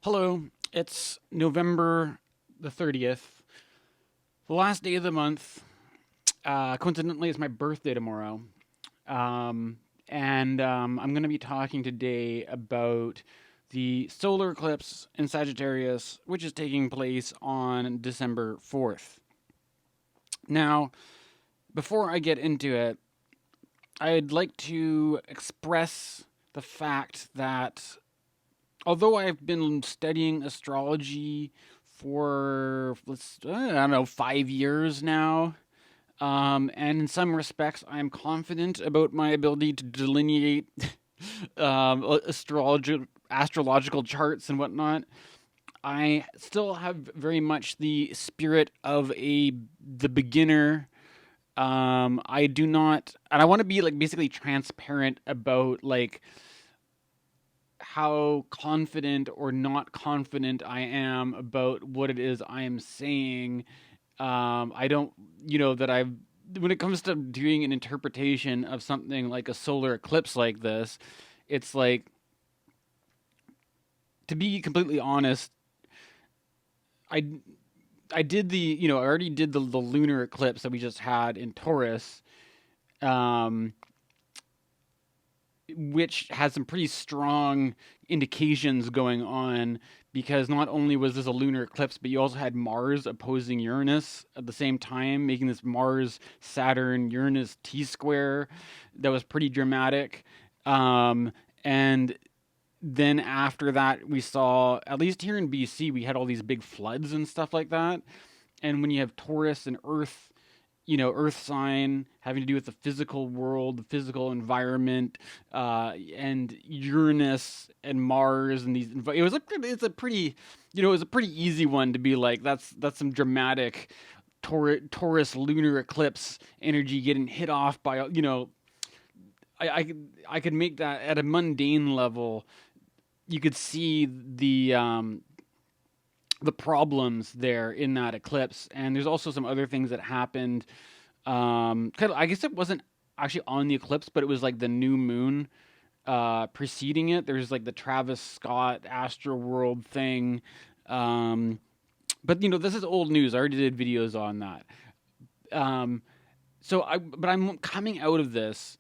Hello, it's November the 30th, the last day of the month. Coincidentally, it's my birthday tomorrow. I'm going to be talking today about the solar eclipse in Sagittarius, which is taking place on December 4th. Now, before I get into it, I'd like to express the fact that although I've been studying astrology for, I don't know, 5 years now, and in some respects, I'm confident about my ability to delineate astrological charts and whatnot. I still have very much the spirit of the beginner. I do not, and I want to be like basically transparent about like how confident or not confident I am about what it is I am saying. I don't, that I've, when it comes to doing an interpretation of something like a solar eclipse like this, it's like, to be completely honest, I, I did I already did the lunar eclipse that we just had in Taurus, um, which has some pretty strong indications going on because not only was this a lunar eclipse, but you also had Mars opposing Uranus at the same time, making this Mars Saturn Uranus T square that was pretty dramatic. And then after that, we saw, at least here in BC, we had all these big floods and stuff like that. And when you have Taurus and Earth, Earth sign having to do with the physical world, the physical environment, and Uranus and Mars and these. It was a pretty easy one to be like that's some dramatic Taurus lunar eclipse energy getting hit off by I could make that at a mundane level. You could see the problems there in that eclipse. And there's also some other things that happened. I guess it wasn't actually on the eclipse, but it was like the new moon preceding it. There's like the Travis Scott Astroworld thing. But this is old news. I already did videos on that. Um, but I'm coming out of this,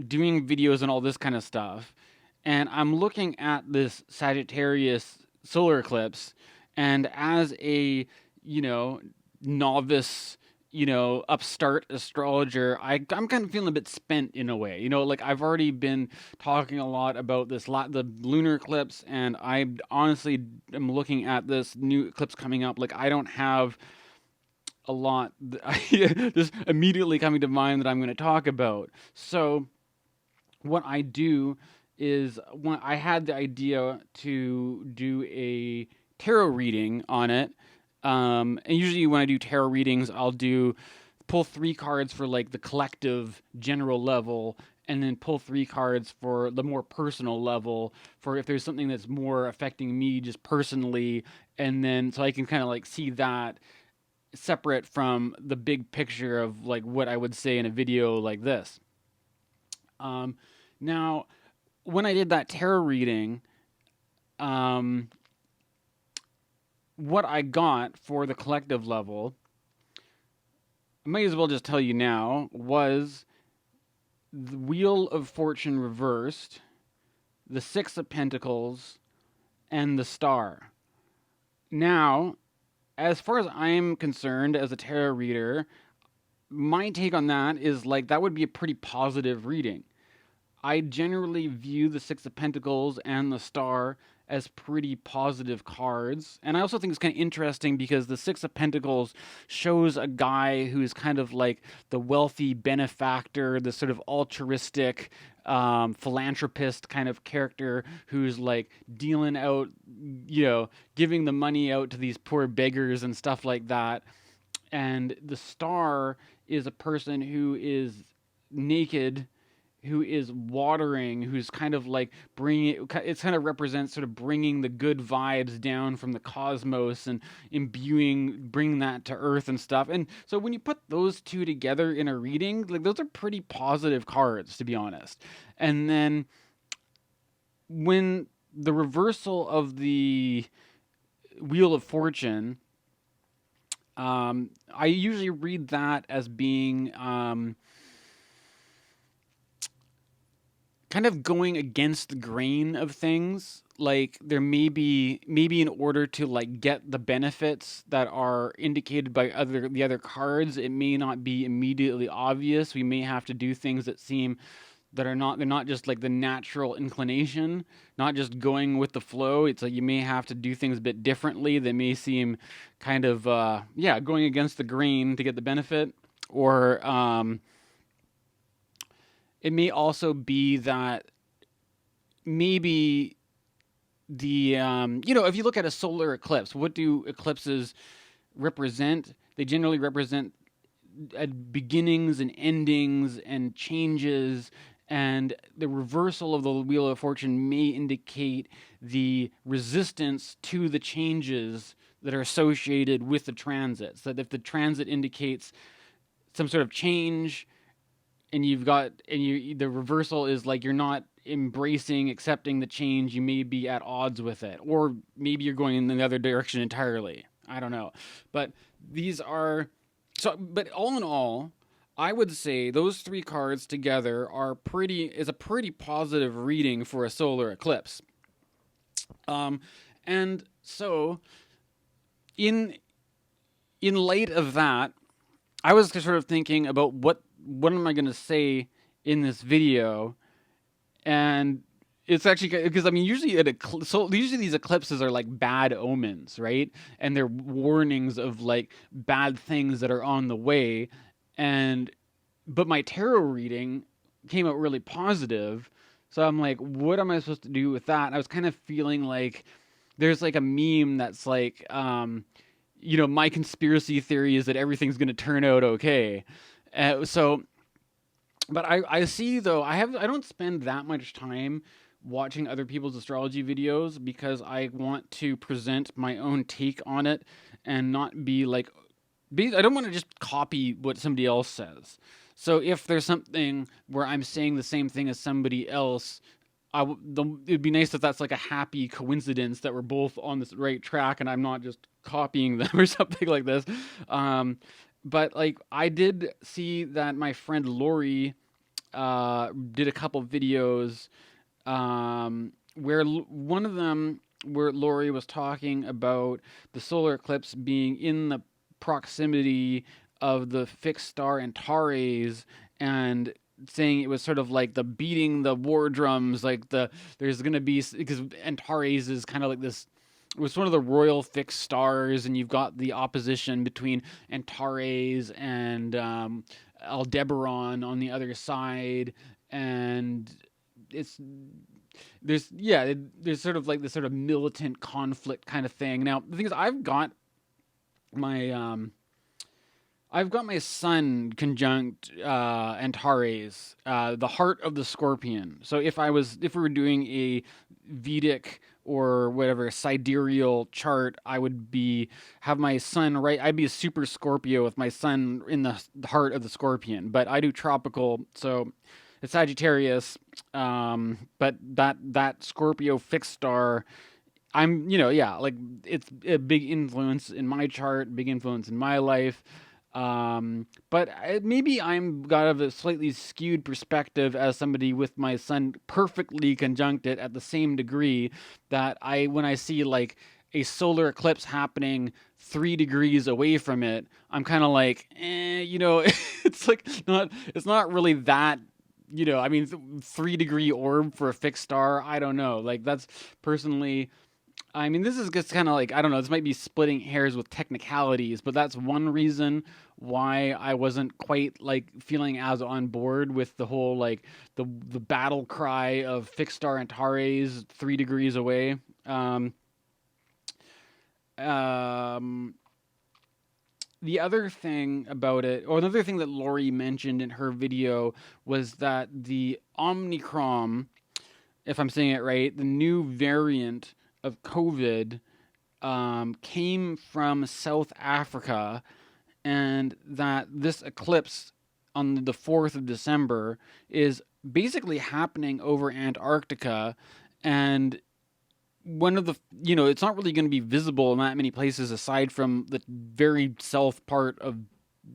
doing videos and all this kind of stuff, and I'm looking at this Sagittarius solar eclipse, and as a novice, upstart astrologer, I'm kind of feeling a bit spent in a way. Like I've already been talking a lot about the lunar eclipse, and I honestly am looking at this new eclipse coming up. Like I don't have a lot just immediately coming to mind that I'm going to talk about. So what I do is when I had the idea to do a tarot reading on it, and usually when I do tarot readings, I'll pull 3 cards for like the collective general level, and then pull 3 cards for the more personal level for if there's something that's more affecting me just personally, and then so I can kind of like see that separate from the big picture of like what I would say in a video like this. Now, when I did that tarot reading, um, what I got for the collective level, I might as well just tell you now, was the Wheel of Fortune reversed, the Six of Pentacles, and the Star. Now, as far as I'm concerned as a tarot reader, my take on that is like that would be a pretty positive reading. I generally view the Six of Pentacles and the Star as pretty positive cards. And I also think it's kind of interesting because the Six of Pentacles shows a guy who's kind of like the wealthy benefactor, the sort of altruistic philanthropist kind of character who's like dealing out, giving the money out to these poor beggars and stuff like that. And the Star is a person who is naked, who is watering, who's kind of like it kind of represents sort of bringing the good vibes down from the cosmos and bringing that to Earth and stuff. And so when you put those two together in a reading, like those are pretty positive cards, to be honest. And then when the reversal of the Wheel of Fortune, I usually read that as being kind of going against the grain of things. Like there may be, maybe in order to like get the benefits that are indicated by the other cards, it may not be immediately obvious. We may have to do things that seem that are not, they're not just like the natural inclination, not just going with the flow. It's like you may have to do things a bit differently. They may seem kind of going against the grain to get the benefit, or it may also be that maybe the if you look at a solar eclipse, what do eclipses represent? They generally represent beginnings and endings and changes, and the reversal of the Wheel of Fortune may indicate the resistance to the changes that are associated with the transits. That if the transit indicates some sort of change, and the reversal is like you're not embracing, accepting the change, you may be at odds with it, or maybe you're going in the other direction entirely. I don't know, but these are so. But all in all, I would say those three cards together is a pretty positive reading for a solar eclipse. And so in light of that, I was sort of thinking about what am I going to say in this video, and it's actually because I mean usually these eclipses are like bad omens, right? And they're warnings of like bad things that are on the way, but my tarot reading came out really positive, so I'm like, what am I supposed to do with that? And I was kind of feeling like there's like a meme that's like, my conspiracy theory is that everything's going to turn out okay. But I see though, I don't spend that much time watching other people's astrology videos because I want to present my own take on it and not be like, I don't want to just copy what somebody else says. So if there's something where I'm saying the same thing as somebody else, it'd be nice if that's like a happy coincidence that we're both on this right track and I'm not just copying them or something like this. But like I did see that my friend Lori did a couple videos where one of them where Lori was talking about the solar eclipse being in the proximity of the fixed star Antares, and saying it was sort of like the beating the war drums, like there's going to be, because Antares is kind of like this, it was one of the royal fixed stars, and you've got the opposition between Antares and Aldebaran on the other side, and there's sort of like this sort of militant conflict kind of thing. Now the thing is, I've got my sun conjunct Antares, the heart of the Scorpion. So if we were doing a Vedic or whatever sidereal chart, I would have my sun right. I'd be a super Scorpio with my sun in the heart of the Scorpion. But I do tropical, so it's Sagittarius. But that Scorpio fixed star, I'm like it's a big influence in my chart, big influence in my life. But maybe I'm got a slightly skewed perspective as somebody with my sun perfectly conjuncted at the same degree that when I see like a solar eclipse happening 3 degrees away from it, I'm kind of like, it's like it's not really that, I mean, 3-degree orb for a fixed star. I don't know. Like that's personally, I mean, this is just kind of like, I don't know, this might be splitting hairs with technicalities, but that's one reason why I wasn't quite like feeling as on board with the whole like the battle cry of fixed star Antares 3 degrees away. The other thing about it, or another thing that Lori mentioned in her video, was that the Omicron, if I'm saying it right, the new variant of COVID came from South Africa, and that this eclipse on the 4th of December is basically happening over Antarctica, and one of the, it's not really going to be visible in that many places aside from the very south part of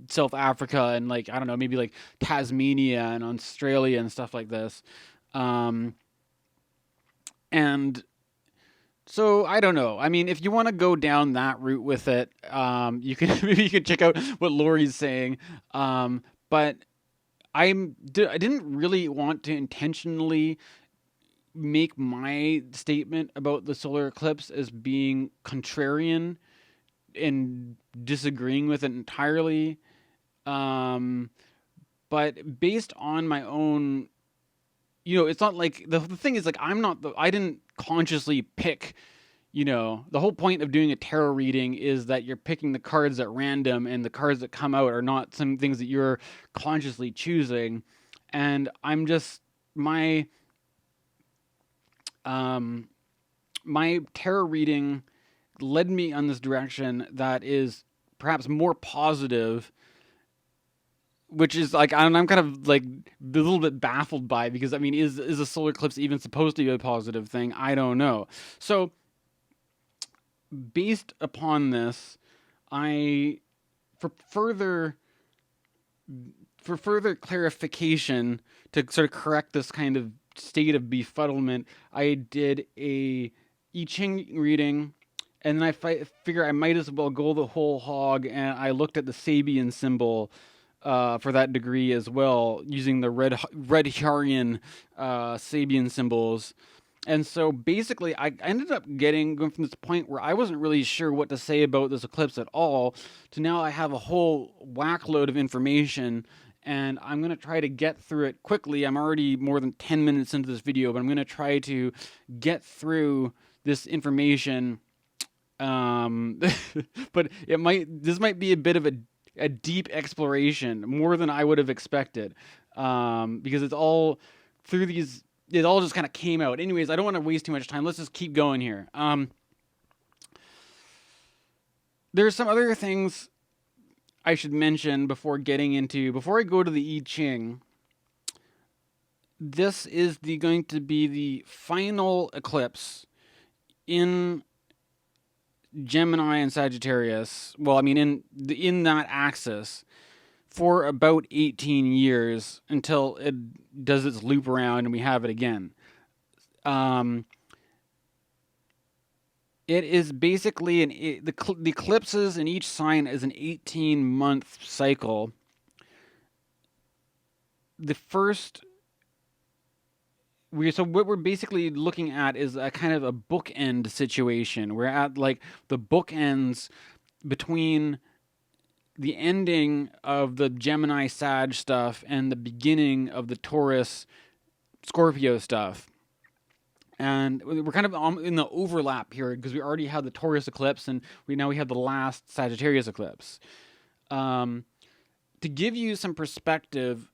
South Africa and, like, I don't know, maybe like Tasmania and Australia and stuff like this. Um, and so I don't know. I mean, if you want to go down that route with it, you can maybe you can check out what Lori's saying. But I didn't really want to intentionally make my statement about the solar eclipse as being contrarian and disagreeing with it entirely. Um, but based on my own, it's not like the thing is, like, I didn't consciously pick. The whole point of doing a tarot reading is that you're picking the cards at random, and the cards that come out are not some things that you're consciously choosing. And I'm just my tarot reading led me on this direction that is perhaps more positive, which is like I'm kind of like a little bit baffled by, because I mean, is a solar eclipse even supposed to be a positive thing? I don't know. So based upon this, I for further clarification, to sort of correct this kind of state of befuddlement, I did a I Ching reading, and then I figure I might as well go the whole hog, and I looked at the Sabian symbol for that degree as well, using the Rudhyarian Sabian symbols. And so basically, I ended up going from this point where I wasn't really sure what to say about this eclipse at all, to now I have a whole whack load of information, and I'm going to try to get through it quickly. I'm already more than 10 minutes into this video, but I'm going to try to get through this information. But this might be a bit of a deep exploration, more than I would have expected, because it's all through these. It all just kind of came out. Anyways, I don't want to waste too much time. Let's just keep going here. There's some other things I should mention before I go to the I Ching. This is going to be the final eclipse in Gemini and Sagittarius. Well, I mean, in that axis, for about 18 years, until it does its loop around and we have it again. It is basically the eclipses in each sign is an 18-month cycle. So what we're basically looking at is a kind of a bookend situation. We're at like the bookends between the ending of the Gemini Sag stuff and the beginning of the Taurus Scorpio stuff. And we're kind of in the overlap here, because we already had the Taurus eclipse, and now we have the last Sagittarius eclipse. To give you some perspective,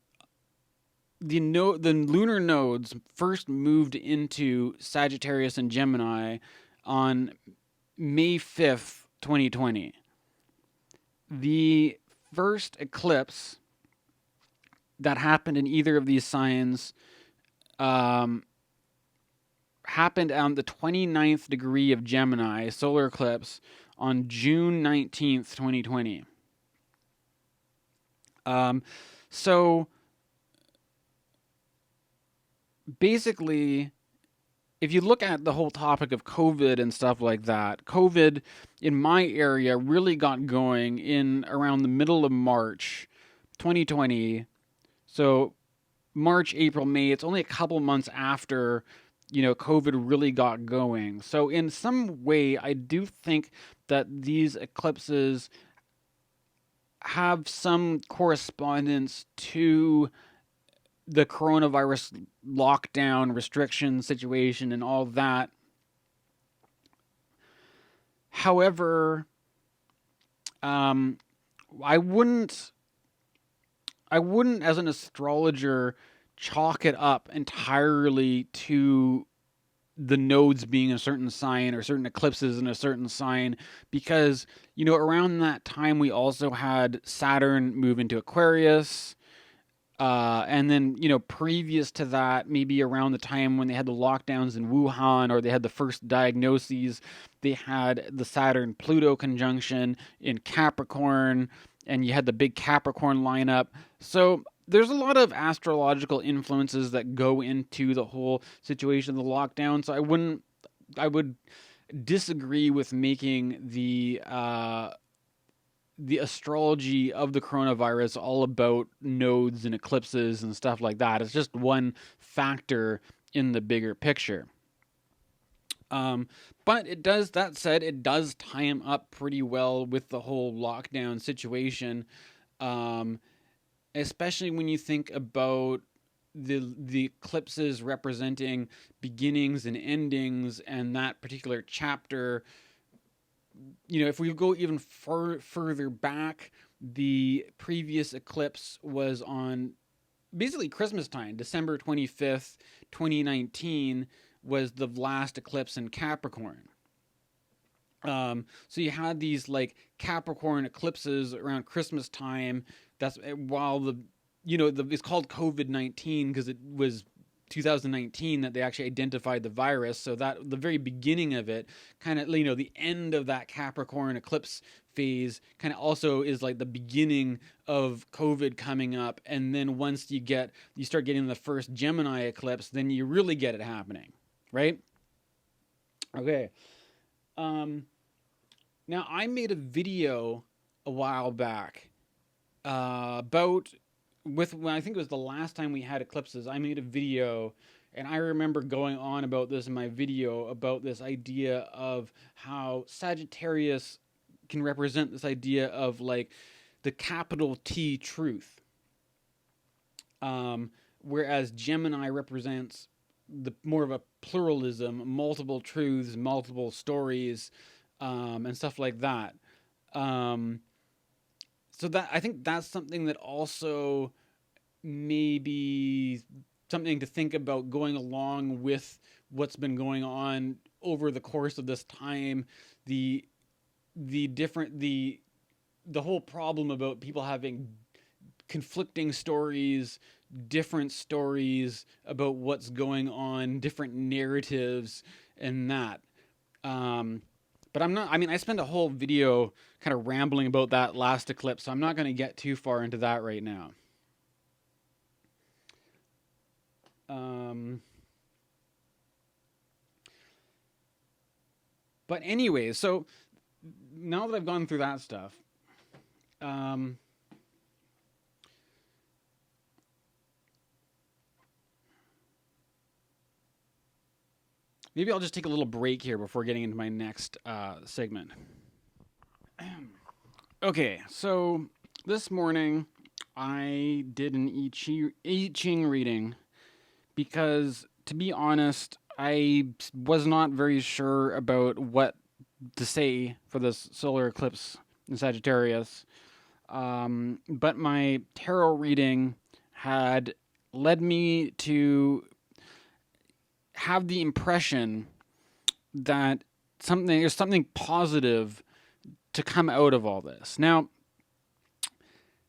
the lunar nodes first moved into Sagittarius and Gemini on May 5th, 2020. The first eclipse that happened in either of these signs happened on the 29th degree of Gemini, solar eclipse, on June 19th, 2020. So basically, if you look at the whole topic of COVID and stuff like that, COVID in my area really got going in around the middle of March 2020. So March, April, May, it's only a couple months after COVID really got going. So in some way, I do think that these eclipses have some correspondence to the coronavirus lockdown restriction situation and all that. However, I wouldn't, as an astrologer, chalk it up entirely to the nodes being a certain sign or certain eclipses in a certain sign, because around that time we also had Saturn move into Aquarius, And then, you know, previous to that, maybe around the time when they had the lockdowns in Wuhan or they had the first diagnoses, they had the Saturn-Pluto conjunction in Capricorn, and you had the big Capricorn lineup. So there's a lot of astrological influences that go into the whole situation of the lockdown. So I would disagree with making the astrology of the coronavirus all about nodes and eclipses and stuff like that. It's just one factor in the bigger picture. But it does, that said, it does tie him up pretty well with the whole lockdown situation, um, especially when you think about the eclipses representing beginnings and endings, and that particular chapter. You know, if we go even further back, the previous eclipse was on basically Christmas time, December 25th, 2019 was the last eclipse in Capricorn. So you had these like Capricorn eclipses around Christmas time. That's while it's called COVID-19 because it was 2019 that they actually identified the virus. So that the very beginning of it, kind of, the end of that Capricorn eclipse phase kind of also is like the beginning of COVID coming up. And then once you start getting the first Gemini eclipse, then you really get it happening, right? Okay. Now I made a video a while back about when I think it was the last time we had eclipses. I made a video, and I remember going on about this in my video about this idea of how Sagittarius can represent this idea of like the capital T truth, whereas Gemini represents the more of a pluralism, multiple truths, multiple stories, and stuff like that. So that I think that's something that also maybe something to think about going along with what's been going on over the course of this time. The whole problem about people having conflicting stories, different stories about what's going on, different narratives, and that. But I'm not, I mean, I spent a whole video kind of rambling about that last eclipse, so I'm not going to get too far into that right now. But anyways, so now that I've gone through that stuff, maybe I'll just take a little break here before getting into my next segment. Okay, so this morning I did an I Ching reading because, to be honest, I was not very sure about what to say for this solar eclipse in Sagittarius. But my tarot reading had led me to have the impression that there's something positive to come out of all this. Now,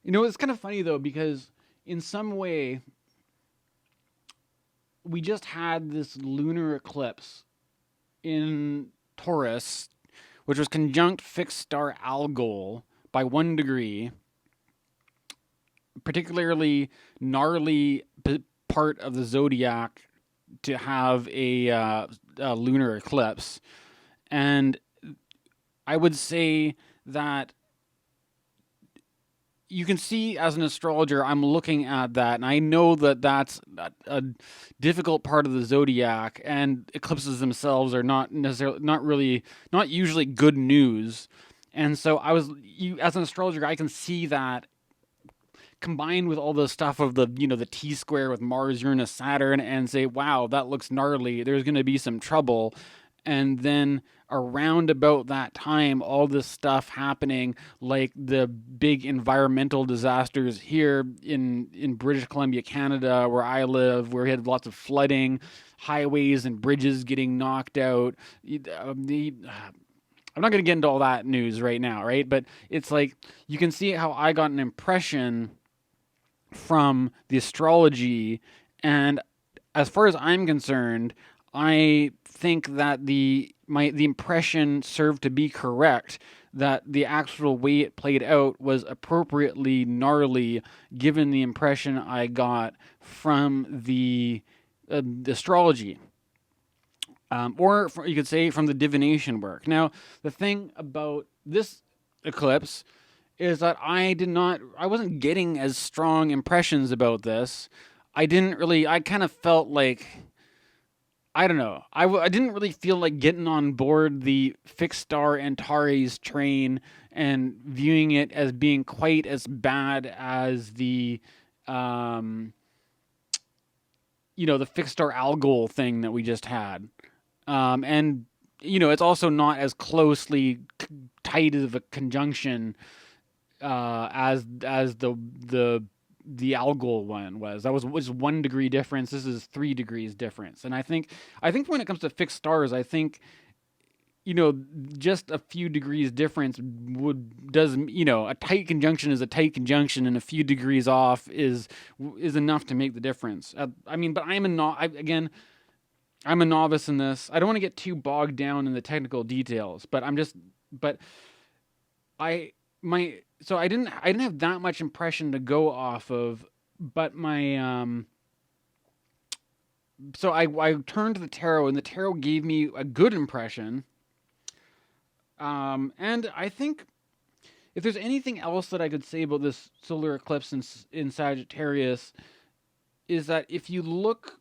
it's kind of funny though, because in some way we just had this lunar eclipse in Taurus, which was conjunct fixed star Algol by 1 degree, particularly gnarly part of the zodiac to have a lunar eclipse. And I would say that you can see, as an astrologer, I'm looking at that, and I know that that's a difficult part of the zodiac, and eclipses themselves are not usually good news. And so as an astrologer, I can see that combined with all the stuff of the T square with Mars, Uranus, Saturn, and say, wow, that looks gnarly. There's going to be some trouble. And then around about that time, all this stuff happening, like the big environmental disasters here in British Columbia, Canada, where I live, where we had lots of flooding, highways and bridges getting knocked out. I'm not going to get into all that news right now, right? But it's like, you can see how I got an impression from the astrology. And as far as I'm concerned, I think that the impression served to be correct, that the actual way it played out was appropriately gnarly, given the impression I got from the astrology. Or you could say from the divination work. Now, the thing about this eclipse is that I wasn't getting as strong impressions about this. I kind of felt like, I don't know, I didn't really feel like getting on board the fixed star Antares train and viewing it as being quite as bad as the, the fixed star Algol thing that we just had. And it's also not as closely tight of a conjunction as the Algol one was. That was 1 degree difference. This is 3 degrees difference. And I think when it comes to fixed stars, I think just a few degrees difference a tight conjunction is a tight conjunction, and a few degrees off is enough to make the difference. But I'm a novice in this. I don't want to get too bogged down in the technical details, but I didn't have that much impression to go off of, but so I turned to the tarot, and the tarot gave me a good impression. And I think if there's anything else that I could say about this solar eclipse in Sagittarius, is that if you look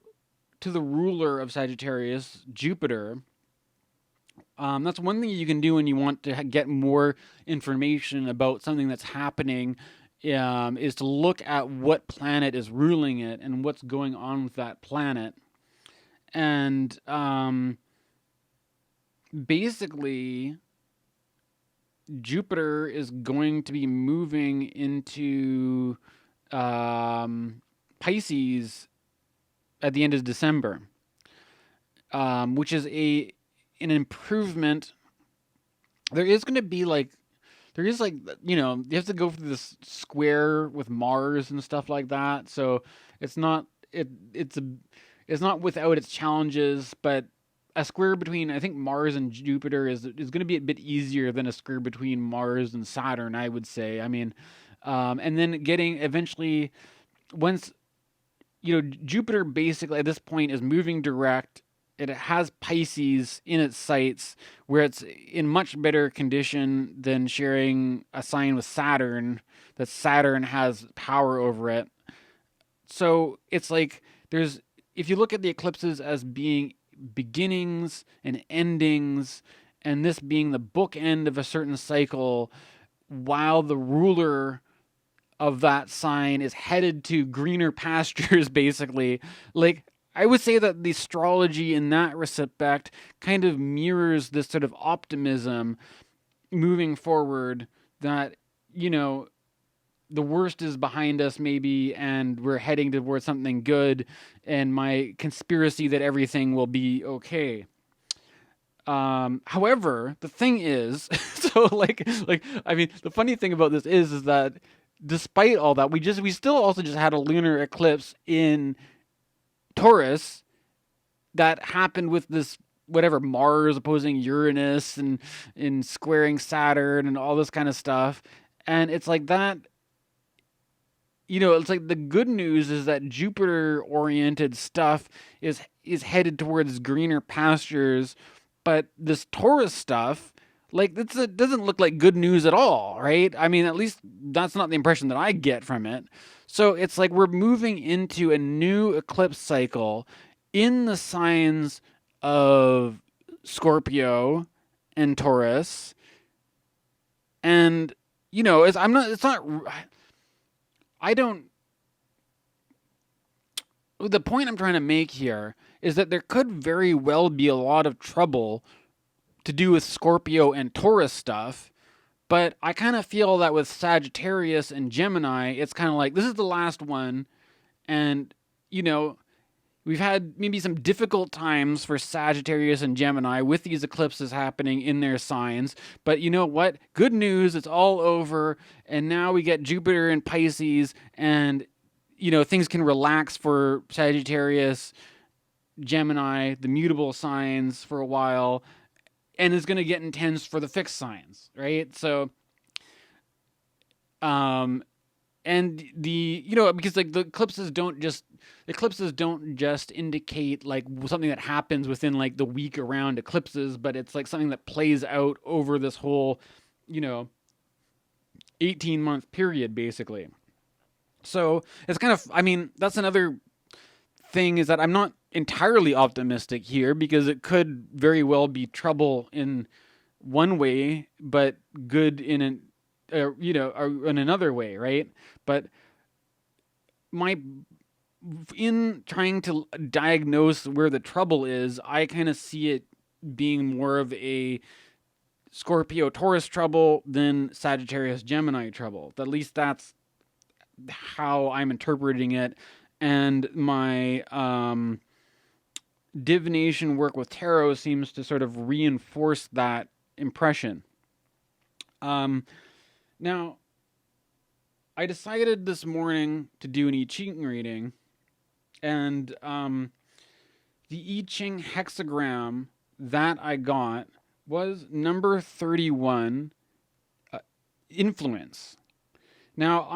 to the ruler of Sagittarius, Jupiter, that's one thing you can do when you want to get more information about something that's happening, is to look at what planet is ruling it and what's going on with that planet. And basically, Jupiter is going to be moving into Pisces at the end of December, which is an improvement. There is going to be you have to go through this square with Mars and stuff like that. So it's not without its challenges, but a square between, I think, Mars and Jupiter is going to be a bit easier than a square between Mars and Saturn, I would say. I mean, and then getting eventually, once, Jupiter basically at this point is moving direct. It has Pisces in its sights, where it's in much better condition than sharing a sign with Saturn, that Saturn has power over it. So it's like if you look at the eclipses as being beginnings and endings, and this being the bookend of a certain cycle, while the ruler of that sign is headed to greener pastures, basically. Like, I would say that the astrology in that respect kind of mirrors this sort of optimism moving forward, that, the worst is behind us maybe, and we're heading towards something good, and my conspiracy that everything will be okay. However, the thing is, the funny thing about this is that despite all that, we still also just had a lunar eclipse in Taurus that happened with this Mars opposing Uranus and in squaring Saturn and all this kind of stuff. And it's like that, it's like the good news is that Jupiter oriented stuff is headed towards greener pastures, but this Taurus stuff, it doesn't look like good news at all, right? I mean, at least that's not the impression that I get from it. So it's like we're moving into a new eclipse cycle in the signs of Scorpio and Taurus. And, the point I'm trying to make here is that there could very well be a lot of trouble to do with Scorpio and Taurus stuff, but I kind of feel that with Sagittarius and Gemini, it's kind of like, this is the last one, and, we've had maybe some difficult times for Sagittarius and Gemini with these eclipses happening in their signs, but you know what? Good news, it's all over, and now we get Jupiter in Pisces, and things can relax for Sagittarius, Gemini, the mutable signs for a while, and is going to get intense for the fixed signs, right? So, and because like the eclipses don't just indicate like something that happens within like the week around eclipses, but it's like something that plays out over this whole, 18-month period basically. So it's kind of, that's another thing, is that I'm not entirely optimistic here, because it could very well be trouble in one way, but good in or in another way, right? But my in trying to diagnose where the trouble is, I kind of see it being more of a Scorpio Taurus trouble than Sagittarius Gemini trouble. At least that's how I'm interpreting it. And my divination work with tarot seems to sort of reinforce that impression. Now, I decided this morning to do an I Ching reading, and the I Ching hexagram that I got was number 31, influence. Now,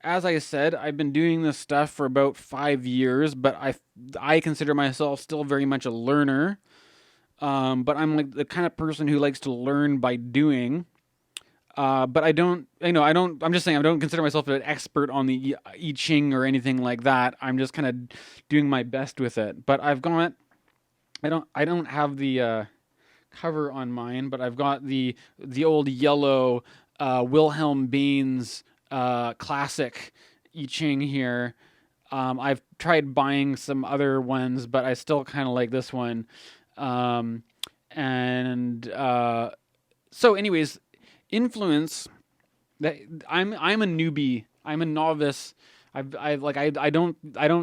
as I said, I've been doing this stuff for about 5 years, but I consider myself still very much a learner. But I'm like the kind of person who likes to learn by doing. But I'm just saying, I don't consider myself an expert on the I Ching or anything like that. I'm just kind of doing my best with it. But I don't have the cover on mine, but I've got the old yellow Wilhelm Baines classic I Ching here. I've tried buying some other ones, but I still kind of like this one. So anyways, influence. That I'm a newbie. I'm a novice. I don't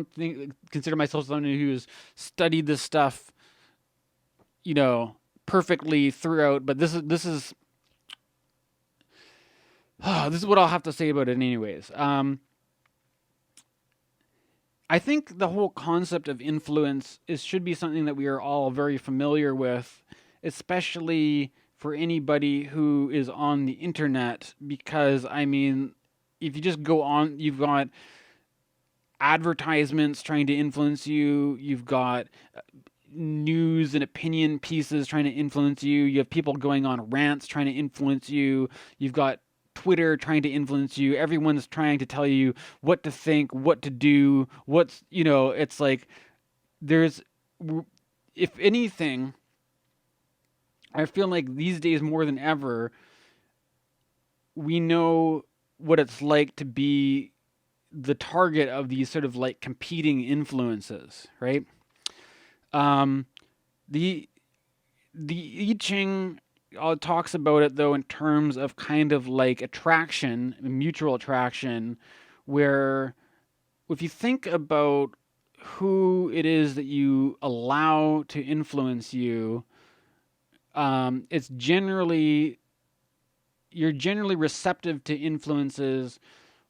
consider myself someone who's studied this stuff, perfectly throughout. But this is this is what I'll have to say about it, anyways. I think the whole concept of influence should be something that we are all very familiar with, especially for anybody who is on the internet, because if you just go on, you've got advertisements trying to influence you, you've got news and opinion pieces trying to influence you, you have people going on rants trying to influence you, you've got Twitter trying to influence you, everyone's trying to tell you what to think, what to do, it's like there's, if anything, I feel like these days more than ever, we know what it's like to be the target of these sort of like competing influences, right? The I Ching talks about it though in terms of kind of like attraction, mutual attraction, where if you think about who it is that you allow to influence you, it's generally, you're generally receptive to influences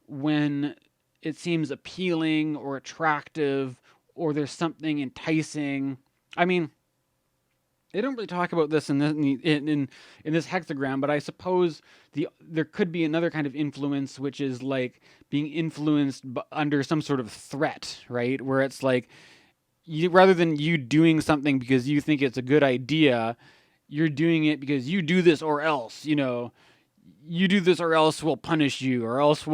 when it seems appealing or attractive, or there's something enticing. They don't really talk about this in this hexagram, but I suppose there could be another kind of influence, which is like being influenced under some sort of threat, right? Where it's like, rather than you doing something because you think it's a good idea, you're doing it because you do this or else, you do this or else we'll punish you, or else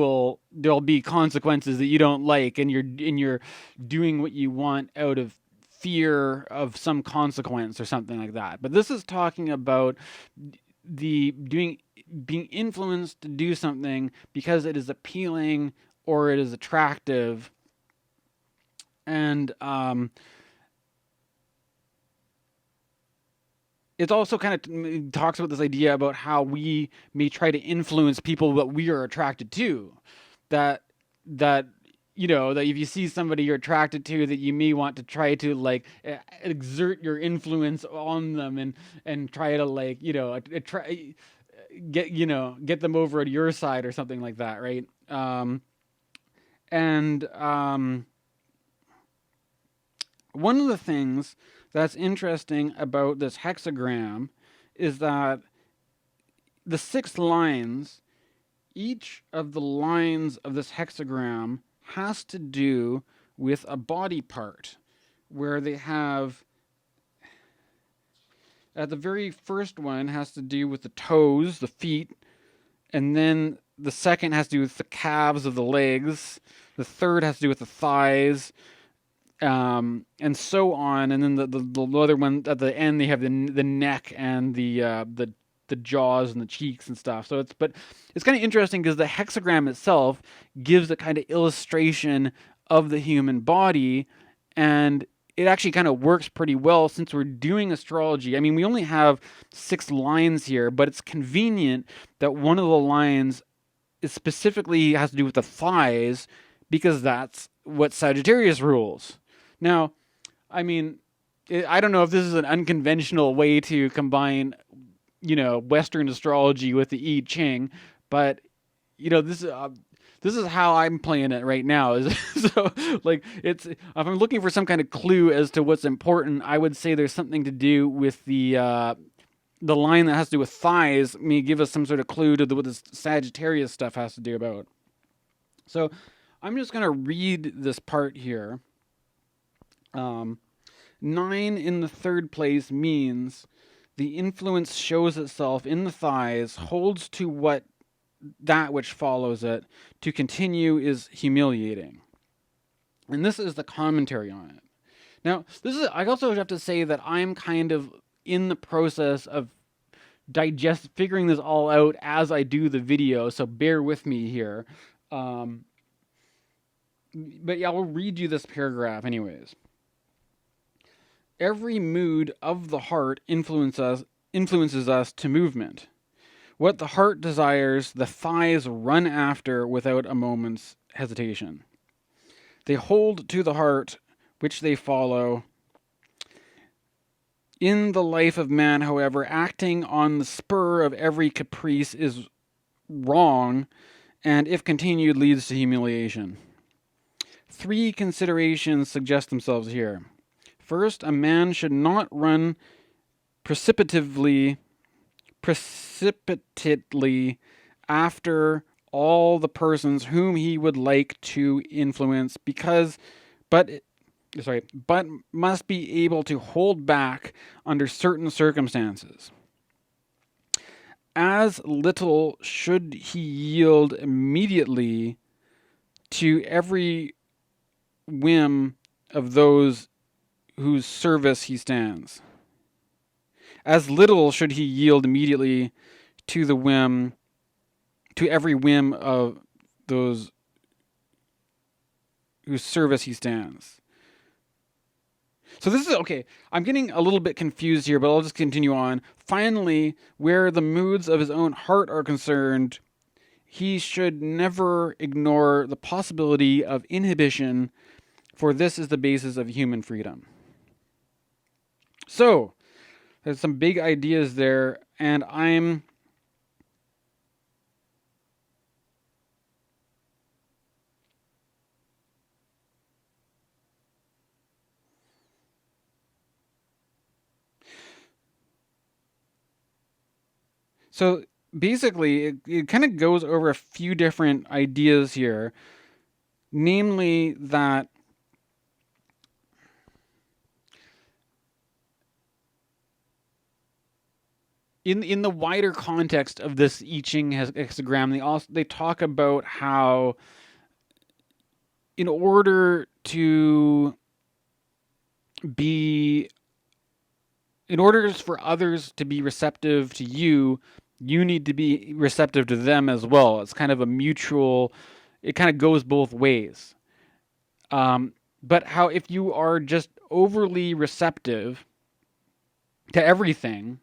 there'll be consequences that you don't like, and you're doing what you want out of fear of some consequence or something like that. But this is talking about being influenced to do something because it is appealing or it is attractive. And it also kind of talks about this idea about how we may try to influence people that we are attracted to. That that if you see somebody you're attracted to, that you may want to try to like exert your influence on them and try to like get them over to your side or something like that, right? And one of the things that's interesting about this hexagram is that the 6 lines, each of the lines of this hexagram has to do with a body part, where they have, at the very first one has to do with the toes, the feet, and then the second has to do with the calves of the legs, the third has to do with the thighs, and so on. And then the other one at the end, they have the neck and the jaws and the cheeks and stuff. So it's kind of interesting because the hexagram itself gives a kind of illustration of the human body, and it actually kind of works pretty well since we're doing astrology. I mean, we only have 6 lines here, but it's convenient that one of the lines is specifically has to do with the thighs, because that's what Sagittarius rules. Now, I mean, I don't know if this is an unconventional way to combine, Western astrology with the I Ching, but this is how I'm playing it right now. So, like, it's, if I'm looking for some kind of clue as to what's important, I would say there's something to do with the line that has to do with thighs. May give us some sort of clue to what this Sagittarius stuff has to do about. So, I'm just gonna read this part here. 9 in the 3rd place means the influence shows itself in the thighs, holds to that which follows it. To continue is humiliating. And this is the commentary on it. Now, I also have to say that I'm kind of in the process of figuring this all out as I do the video, so bear with me here. But yeah, I'll read you this paragraph anyways. Every mood of the heart influences us to movement. What the heart desires, the thighs run after without a moment's hesitation. They hold to the heart, which they follow. In the life of man, however, acting on the spur of every caprice is wrong, and if continued, leads to humiliation. 3 considerations suggest themselves here. First, a man should not run precipitately after all the persons whom he would like to influence, but must be able to hold back under certain circumstances. As little should he yield immediately to every whim of those whose service he stands. As little should he yield immediately to every whim of those whose service he stands. So this is, okay, I'm getting a little bit confused here, but I'll just continue on. Finally, where the moods of his own heart are concerned, he should never ignore the possibility of inhibition, for this is the basis of human freedom. So, there's some big ideas there, and I'm so basically it kind of goes over a few different ideas here, namely that in the wider context of this I Ching hexagram, they talk about how in order for others to be receptive to you, you need to be receptive to them as well. It's kind of a mutual, it kind of goes both ways. But how if you are just overly receptive to everything,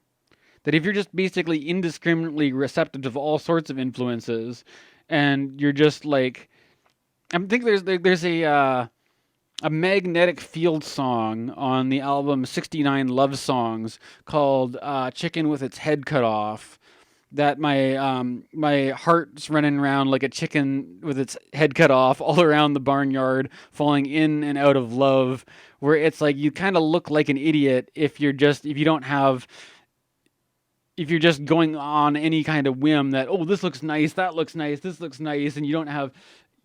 that if you're just basically indiscriminately receptive to all sorts of influences, and you're just like, I think there's a magnetic field song on the album 69 Love Songs called Chicken with Its Head Cut Off, that my heart's running around like a chicken with its head cut off all around the barnyard, falling in and out of love, where it's like you kind of look like an idiot if you're just if you don't have if you're just going on any kind of whim that, oh, this looks nice, that looks nice, this looks nice, and you don't have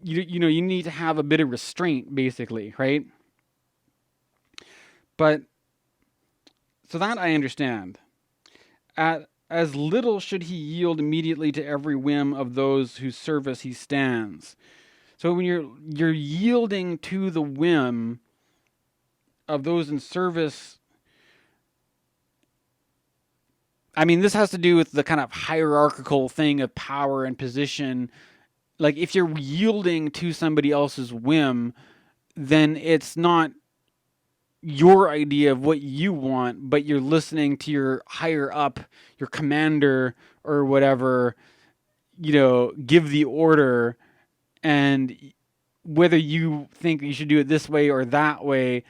you know, you need to have a bit of restraint, basically, right? But so that I understand. As little should he yield immediately to every whim of those whose service he stands. So when you're yielding to the whim of those in service, I mean, this has to do with the kind of hierarchical thing of power and position. Like, if you're yielding to somebody else's whim, then it's not your idea of what you want, but you're listening to your higher up, your commander or whatever, you know, give the order. And whether you think you should do it this way or that way,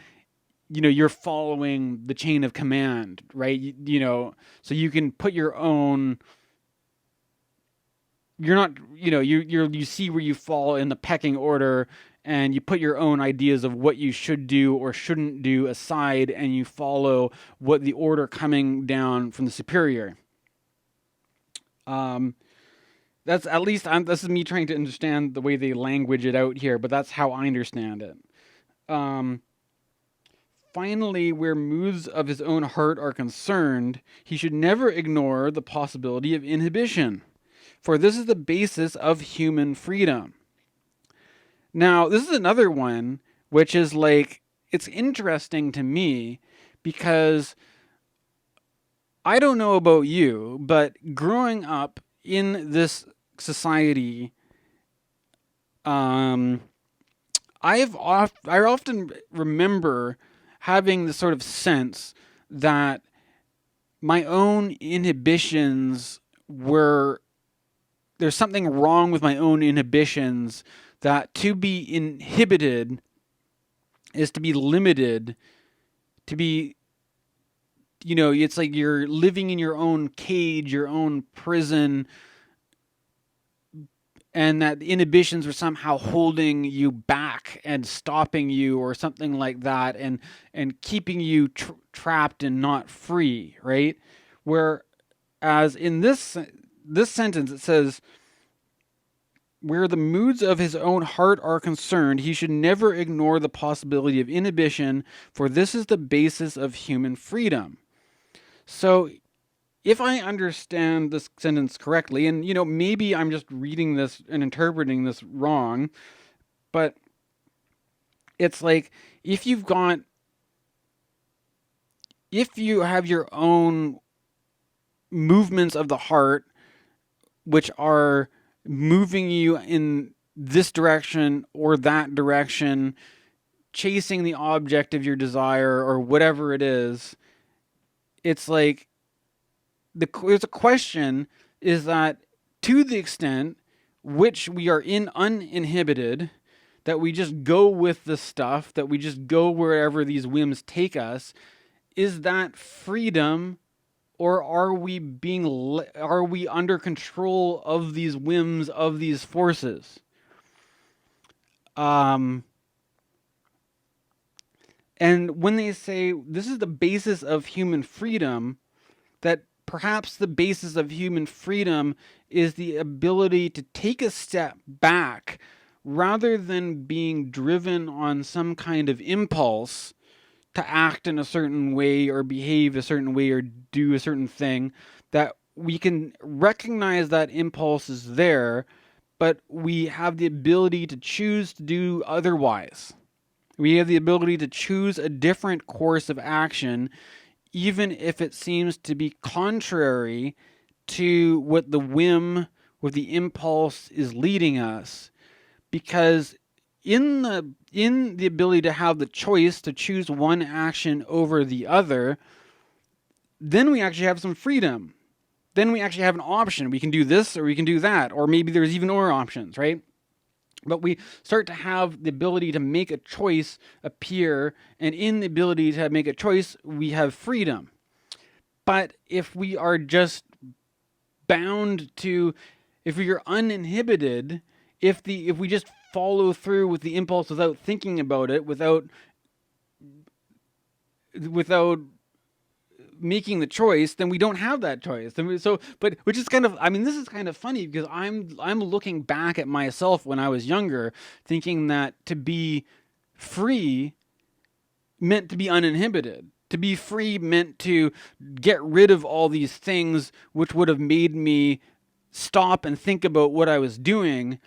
you know, you're following the chain of command, right? You know, so you can put your own, you're not, you know, you see where you fall in the pecking order, and you put your own ideas of what you should do or shouldn't do aside, and you follow what the order coming down from the superior. That's at least, this is me trying to understand the way they language it out here, but that's how I understand it. Finally, where moods of his own heart are concerned, he should never ignore the possibility of inhibition, for this is the basis of human freedom. Now, this is another one which is like, it's interesting to me because I don't know about you, but growing up in this society, I often remember having this sort of sense that my own inhibitions were, there's something wrong with my own inhibitions, that to be inhibited is to be limited, to be, you know, it's like you're living in your own cage, your own prison, and that inhibitions were somehow holding you back and stopping you or something like that, and keeping you trapped and not free, right? Whereas in this sentence it says, where the moods of his own heart are concerned, he should never ignore the possibility of inhibition, for this is the basis of human freedom. So if I understand this sentence correctly, and, you know, maybe I'm just reading this and interpreting this wrong, but it's like, if you have your own movements of the heart, which are moving you in this direction or that direction, chasing the object of your desire or whatever it is, it's like, there's a question, is that to the extent which we are uninhibited, that we just go with the stuff, that we just go wherever these whims take us, is that freedom, or are we under control of these whims, of these forces? And when they say this is the basis of human freedom, that perhaps the basis of human freedom is the ability to take a step back rather than being driven on some kind of impulse to act in a certain way or behave a certain way or do a certain thing, that we can recognize that impulse is there, but we have the ability to choose to do otherwise. We have the ability to choose a different course of action, even if it seems to be contrary to what the whim, what the impulse is leading us. Because in the ability to have the choice to choose one action over the other, then we actually have some freedom. Then we actually have an option. We can do this or we can do that, or maybe there's even more options, right? But we start to have the ability to make a choice appear, and in the ability to make a choice, we have freedom. But if we are just bound to, if you're uninhibited, if we just follow through with the impulse without thinking about it, without making the choice, then we don't have that choice. So, but which is kind of, I mean, this is kind of funny because I'm looking back at myself when I was younger, thinking that to be free meant to be uninhibited. To be free meant to get rid of all these things which would have made me stop and think about what I was doing.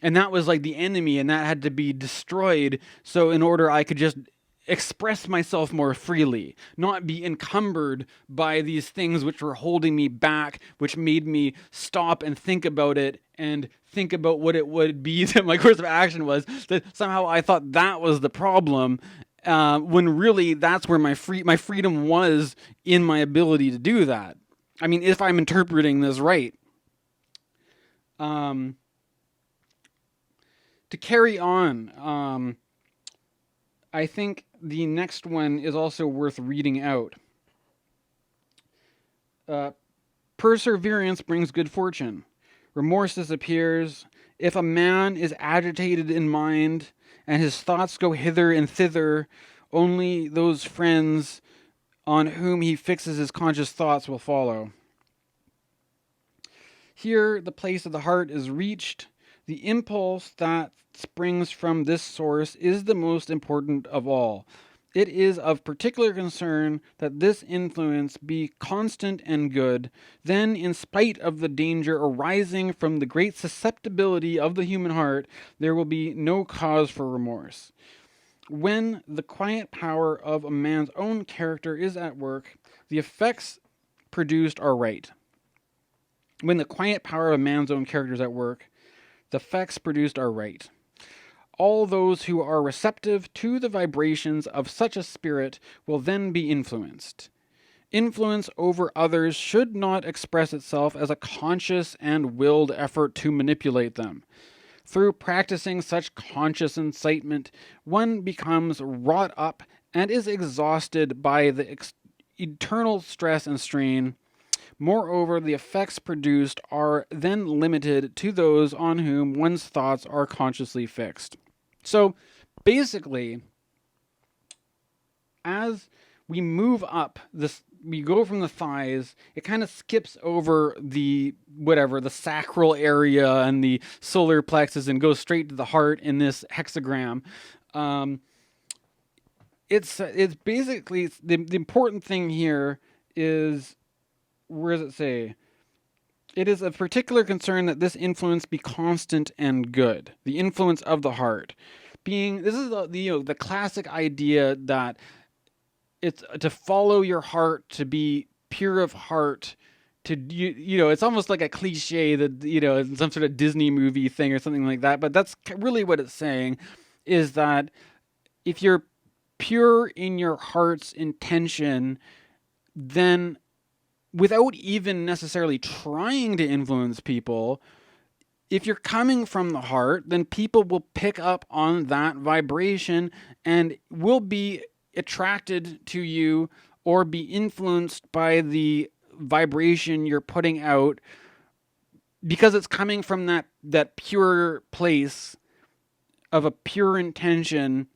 And that was like the enemy, and that had to be destroyed. So in order I could just express myself more freely, not be encumbered by these things which were holding me back, which made me stop and think about it and think about what it would be that my course of action was. That somehow I thought that was the problem, when really that's where my freedom was, in my ability to do that. I mean, if I'm interpreting this right. To carry on, I think the next one is also worth reading out. Perseverance brings good fortune. Remorse disappears. If a man is agitated in mind, and his thoughts go hither and thither, only those friends on whom he fixes his conscious thoughts will follow. Here, the place of the heart is reached. The impulse that springs from this source is the most important of all. It is of particular concern that this influence be constant and good. Then, in spite of the danger arising from the great susceptibility of the human heart, there will be no cause for remorse. When the quiet power of a man's own character is at work, the effects produced are right. When the quiet power of a man's own character is at work, the effects produced are right. All those who are receptive to the vibrations of such a spirit will then be influenced. Influence over others should not express itself as a conscious and willed effort to manipulate them. Through practicing such conscious incitement, one becomes wrought up and is exhausted by the eternal stress and strain. Moreover, the effects produced are then limited to those on whom one's thoughts are consciously fixed. So, basically, as we move up, we go from the thighs, it kind of skips over the sacral area and the solar plexus and goes straight to the heart in this hexagram. It's basically, the important thing here is, where does it say? It is of particular concern that this influence be constant and good. The influence of the heart. This is the classic idea that it's to follow your heart, to be pure of heart, it's almost like a cliche that, in some sort of Disney movie thing or something like that. But that's really what it's saying, is that if you're pure in your heart's intention, then without even necessarily trying to influence people, if you're coming from the heart, then people will pick up on that vibration and will be attracted to you or be influenced by the vibration you're putting out, because it's coming from that pure place of a pure intention.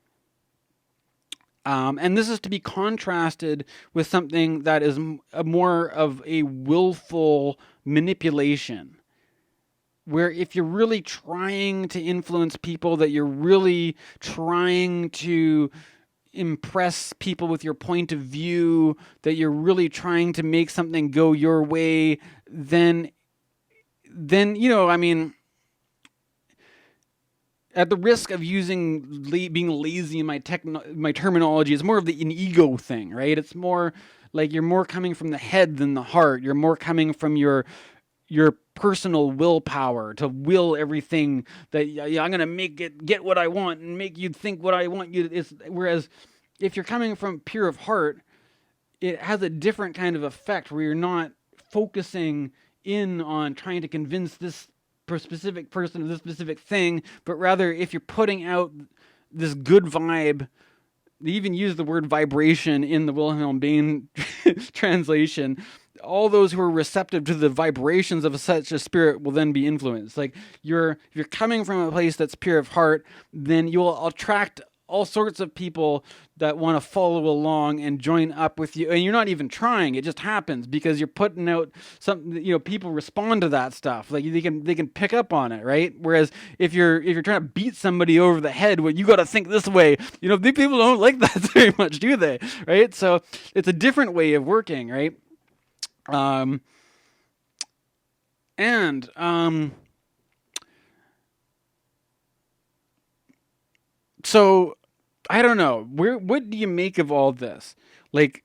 And this is to be contrasted with something that is more of a willful manipulation, where if you're really trying to influence people, that you're really trying to impress people with your point of view, that you're really trying to make something go your way, then at the risk of being lazy in my terminology, it's more of an ego thing, right? It's more like you're more coming from the head than the heart. You're more coming from your personal willpower to will everything that I'm going to make it get what I want and make you think what I want you to. Whereas if you're coming from pure of heart, it has a different kind of effect where you're not focusing in on trying to convince this specific person of this specific thing, but rather if you're putting out this good vibe, they even use the word vibration in the Wilhelm Dane translation, all those who are receptive to the vibrations of such a spirit will then be influenced. Like if you're coming from a place that's pure of heart, then you'll attract all sorts of people that want to follow along and join up with you. And you're not even trying. It just happens because you're putting out something, people respond to that stuff. Like they can pick up on it, right? Whereas if you're trying to beat somebody over the head, well, you got to think this way. These people don't like that very much, do they? Right? So it's a different way of working, right? So I don't know. What do you make of all this? Like,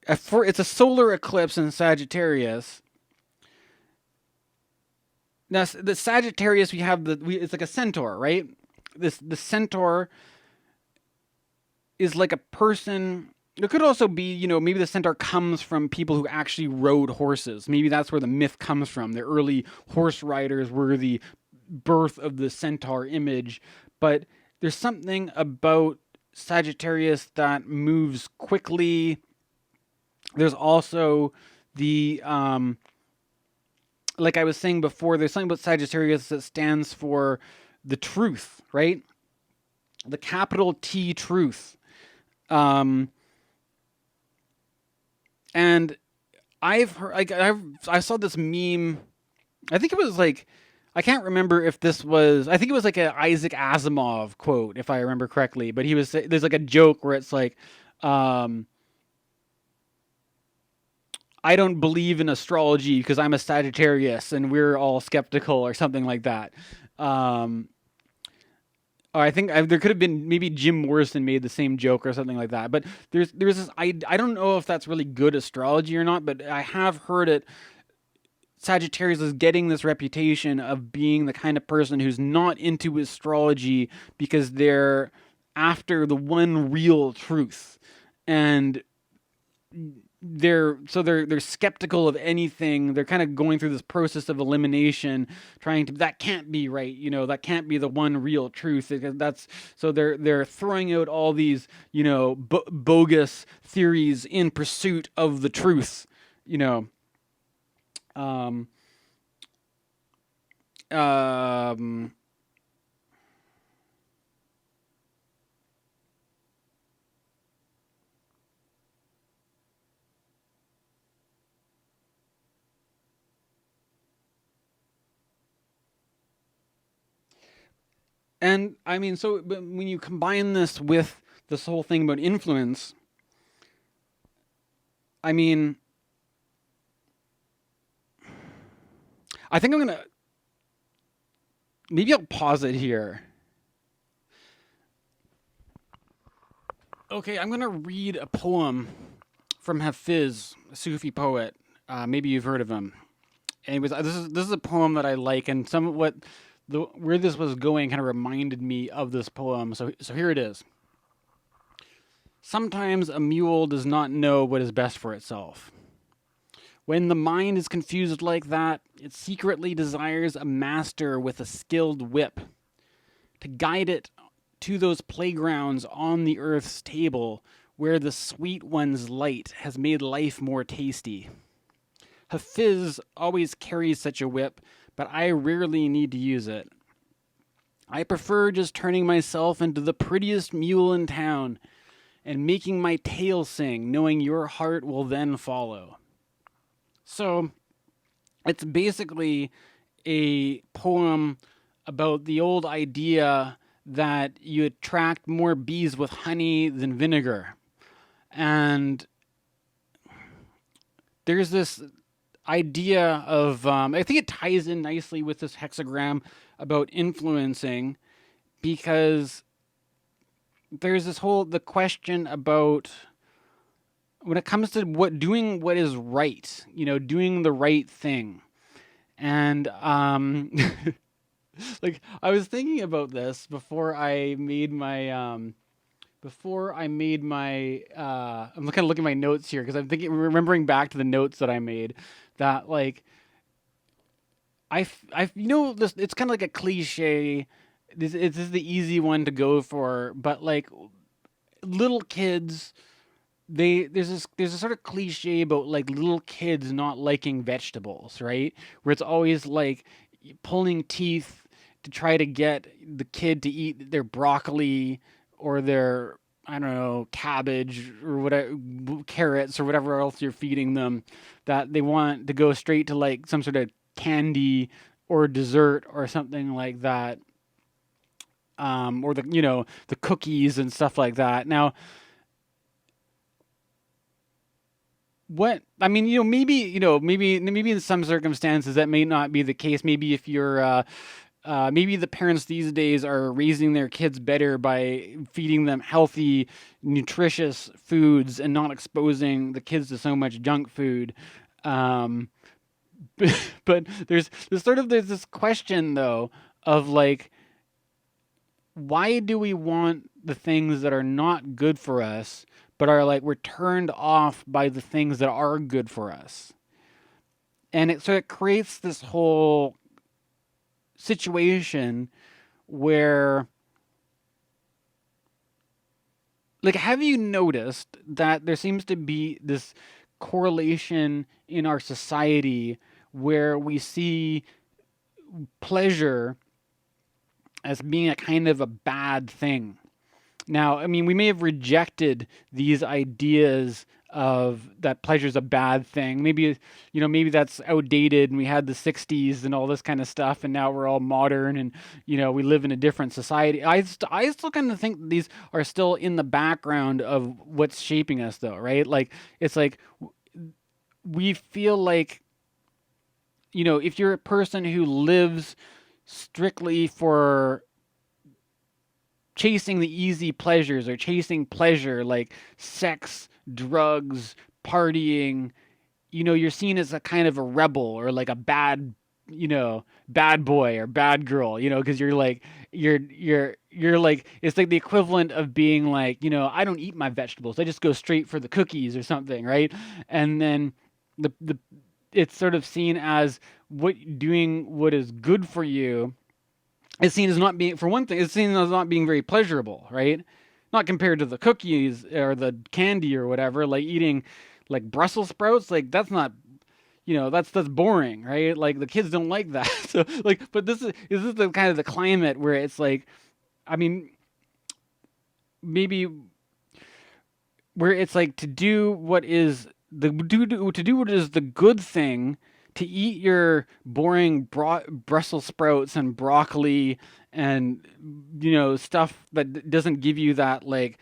it's a solar eclipse in Sagittarius. Now, the Sagittarius, it's like a centaur, right? The centaur is like a person. It could also be, maybe the centaur comes from people who actually rode horses. Maybe that's where the myth comes from. The early horse riders were the birth of the centaur image. But there's something about Sagittarius that moves quickly. There's also the, like I was saying before, there's something about Sagittarius that stands for the truth, right? The capital T truth. And I've heard, I saw this meme. I think it was like, I can't remember if this was, I think it was like an Isaac Asimov quote, if I remember correctly, but there's like a joke where it's like, I don't believe in astrology because I'm a Sagittarius and we're all skeptical or something like that. Or I think there could have been, maybe Jim Morrison made the same joke or something like that. But there's this, I don't know if that's really good astrology or not, but I have heard it. Sagittarius is getting this reputation of being the kind of person who's not into astrology because they're after the one real truth, and they're skeptical of anything. They're kind of going through this process of elimination, that can't be right, that can't be the one real truth. So they're throwing out all these bogus theories in pursuit of the truth. Um, um, and I mean, so when you combine this with this whole thing about influence, I mean, I think maybe I'll pause it here. Okay, I'm gonna read a poem from Hafiz, a Sufi poet. Maybe you've heard of him. Anyways, this is a poem that I like, and where this was going kind of reminded me of this poem. So here it is. Sometimes a mule does not know what is best for itself. When the mind is confused like that, it secretly desires a master with a skilled whip to guide it to those playgrounds on the earth's table where the sweet one's light has made life more tasty. Hafiz always carries such a whip, but I rarely need to use it. I prefer just turning myself into the prettiest mule in town and making my tail sing, knowing your heart will then follow. So, it's basically a poem about the old idea that you attract more bees with honey than vinegar. And there's this idea of, I think it ties in nicely with this hexagram about influencing, because there's the question about when it comes to doing what is right, doing the right thing. And like I was thinking about this before I made my I'm kind of looking at my notes here because I'm remembering back to the notes that I made, that like this, it's kind of like a cliche. This is the easy one to go for, but like little kids there's a sort of cliche about like little kids not liking vegetables, right? Where it's always like pulling teeth to try to get the kid to eat their broccoli or their, I don't know, cabbage or whatever, carrots or whatever else you're feeding them, that they want to go straight to like some sort of candy or dessert or something like that, or the cookies and stuff like that. Now, what I mean, maybe in some circumstances that may not be the case. Maybe if you're maybe the parents these days are raising their kids better by feeding them healthy, nutritious foods and not exposing the kids to so much junk food. Um, but there's this question though of like, why do we want the things that are not good for us, but are like we're turned off by the things that are good for us? And it creates this whole situation where, like, have you noticed that there seems to be this correlation in our society where we see pleasure as being a kind of a bad thing? Now, I mean, we may have rejected these ideas of that pleasure's a bad thing. Maybe, maybe that's outdated and we had the 60s and all this kind of stuff and now we're all modern and, we live in a different society. I still kind of think these are still in the background of what's shaping us though, right? Like, it's like we feel like, if you're a person who lives strictly for chasing the easy pleasures or chasing pleasure like sex, drugs, partying, you're seen as a kind of a rebel or like a bad boy or bad girl, because you're like, it's like the equivalent of being like, I don't eat my vegetables. I just go straight for the cookies or something, right? And then the it's sort of seen as doing what is good for you. It's seen as not being, for one thing, it's seen as not being very pleasurable, right? Not compared to the cookies or the candy or whatever, like eating like Brussels sprouts, like that's not, that's boring, right? Like the kids don't like that. So like, but this is the kind of the climate where it's like, I mean, maybe where it's like to do what is to do what is the good thing, to eat your boring Brussels sprouts and broccoli and stuff that doesn't give you that like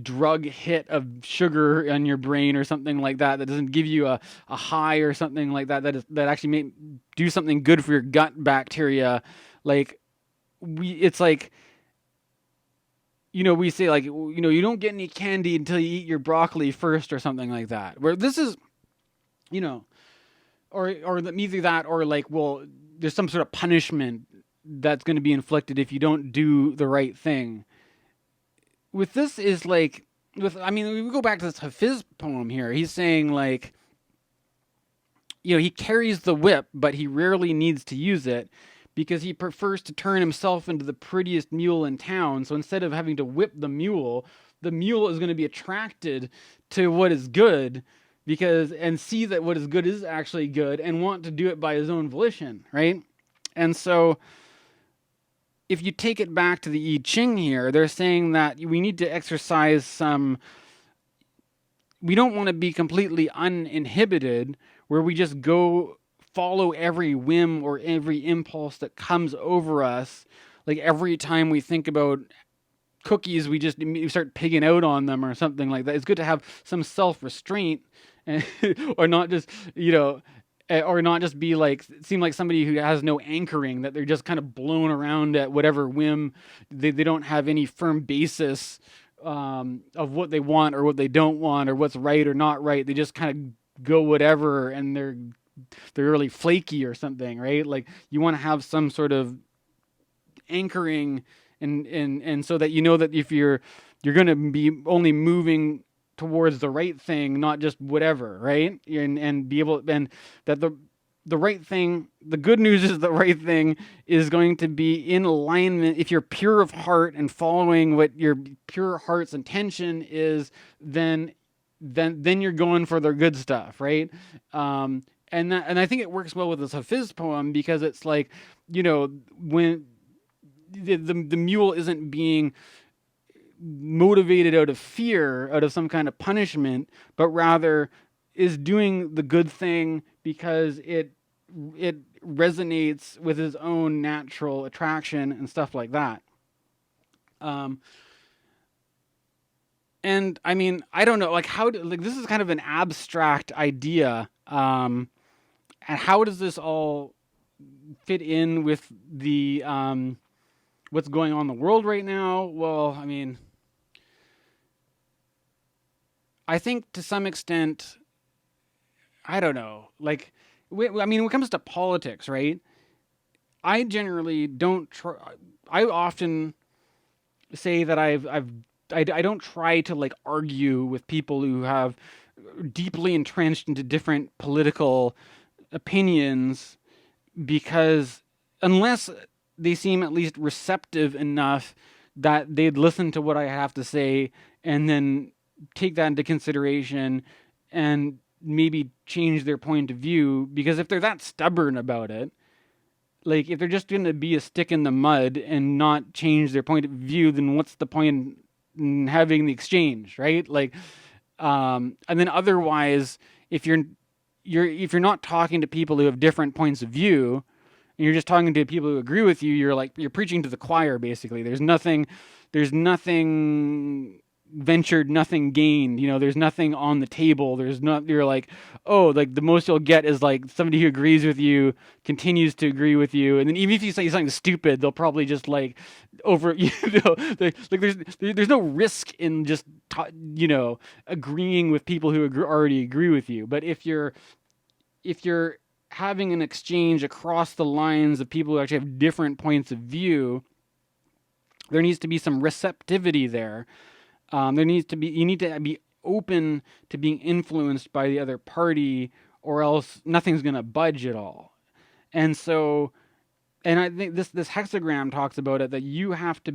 drug hit of sugar in your brain or something like that, that doesn't give you a high or something like that, that actually may do something good for your gut bacteria. Like it's like, we say like, you don't get any candy until you eat your broccoli first or something like that, where this is, or either that or like, well, there's some sort of punishment that's going to be inflicted if you don't do the right thing. With this is like, we go back to this Hafiz poem here. He's saying like, he carries the whip, but he rarely needs to use it because he prefers to turn himself into the prettiest mule in town. So instead of having to whip the mule is going to be attracted to what is good and see that what is good is actually good and want to do it by his own volition, right? And so if you take it back to the I Ching here, they're saying that we need to exercise we don't want to be completely uninhibited where we just go follow every whim or every impulse that comes over us. Like every time we think about cookies, we just start pigging out on them or something like that. It's good to have some self-restraint or not just, or not just be like, seem like somebody who has no anchoring, that they're just kind of blown around at whatever whim. They don't have any firm basis of what they want or what they don't want or what's right or not right. They just kind of go whatever, and they're really flaky or something, right? Like you want to have some sort of anchoring, and so that that if you're going to be only moving towards the right thing, not just whatever, right? And be able, and that the right thing, the good news is the right thing is going to be in alignment. If you're pure of heart and following what your pure heart's intention is, then then you're going for the good stuff, right? And I think it works well with this Hafiz poem, because it's like, when the mule isn't being motivated out of fear, out of some kind of punishment, but rather is doing the good thing because it resonates with his own natural attraction and stuff like that. And I mean, I don't know, like this is kind of an abstract idea. And how does this all fit in with the what's going on in the world right now? Well, I mean, I think to some extent, I don't know. Like, I mean, when it comes to politics, right? I generally don't try. I often say that I don't try to like argue with people who have deeply entrenched into different political opinions, because unless they seem at least receptive enough that they'd listen to what I have to say and then take that into consideration and maybe change their point of view. Because if they're that stubborn about it, like if they're just going to be a stick in the mud and not change their point of view, then what's the point in having the exchange, right? Like, and then otherwise, if you're not talking to people who have different points of view, and you're just talking to people who agree with you, you're preaching to the choir, basically. There's nothing ventured, nothing gained. There's nothing on the table. You're like, oh, like the most you'll get is like somebody who agrees with you continues to agree with you, and then even if you say something stupid, they'll probably just like over, there's no risk in just agreeing with people who already agree with you. But if you're having an exchange across the lines of people who actually have different points of view, there needs to be some receptivity there. You need to be open to being influenced by the other party, or else nothing's going to budge at all. And so, and I think this hexagram talks about it, that you have to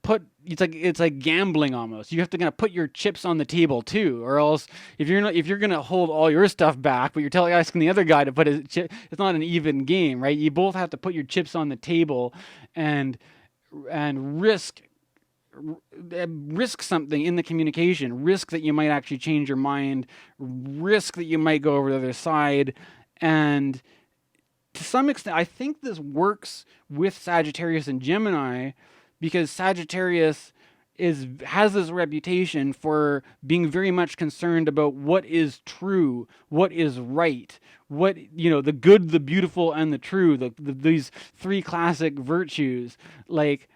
put it's like gambling almost. You have to kind of put your chips on the table too, or else if you're gonna hold all your stuff back, but you're asking the other guy to put his chip, it's not an even game, right? You both have to put your chips on the table and risk something in the communication. Risk that you might actually change your mind. Risk that you might go over to the other side. And to some extent, I think this works with Sagittarius and Gemini, because Sagittarius has this reputation for being very much concerned about what is true, what is right, what, the good, the beautiful, and the true, these three classic virtues. Like,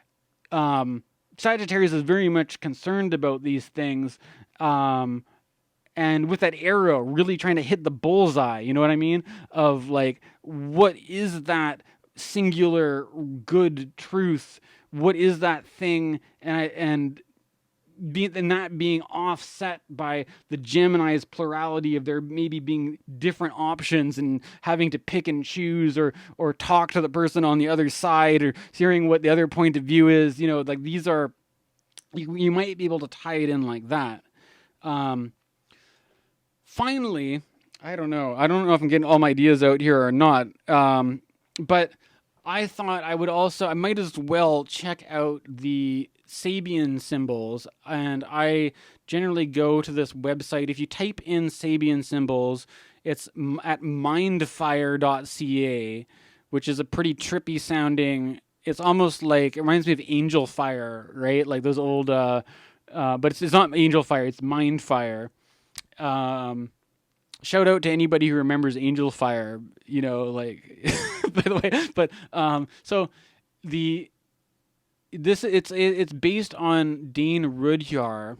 Sagittarius is very much concerned about these things, and with that arrow really trying to hit the bullseye, you know what I mean? Of like, what is that singular good truth? What is that thing? And that being offset by the Gemini's plurality of there maybe being different options and having to pick and choose, or talk to the person on the other side, or hearing what the other point of view is. Like these are, you might be able to tie it in like that. Finally, I don't know if I'm getting all my ideas out here or not, but I thought I might as well check out the Sabian Symbols, and I generally go to this website. If you type in Sabian Symbols, it's at mindfire.ca, which is a pretty trippy sounding. It's almost like, it reminds me of Angel Fire, right? Like those old, but it's not Angel Fire, it's Mindfire. Shout out to anybody who remembers Angel Fire, like, by the way. But so it's based on Dane Rudhyar,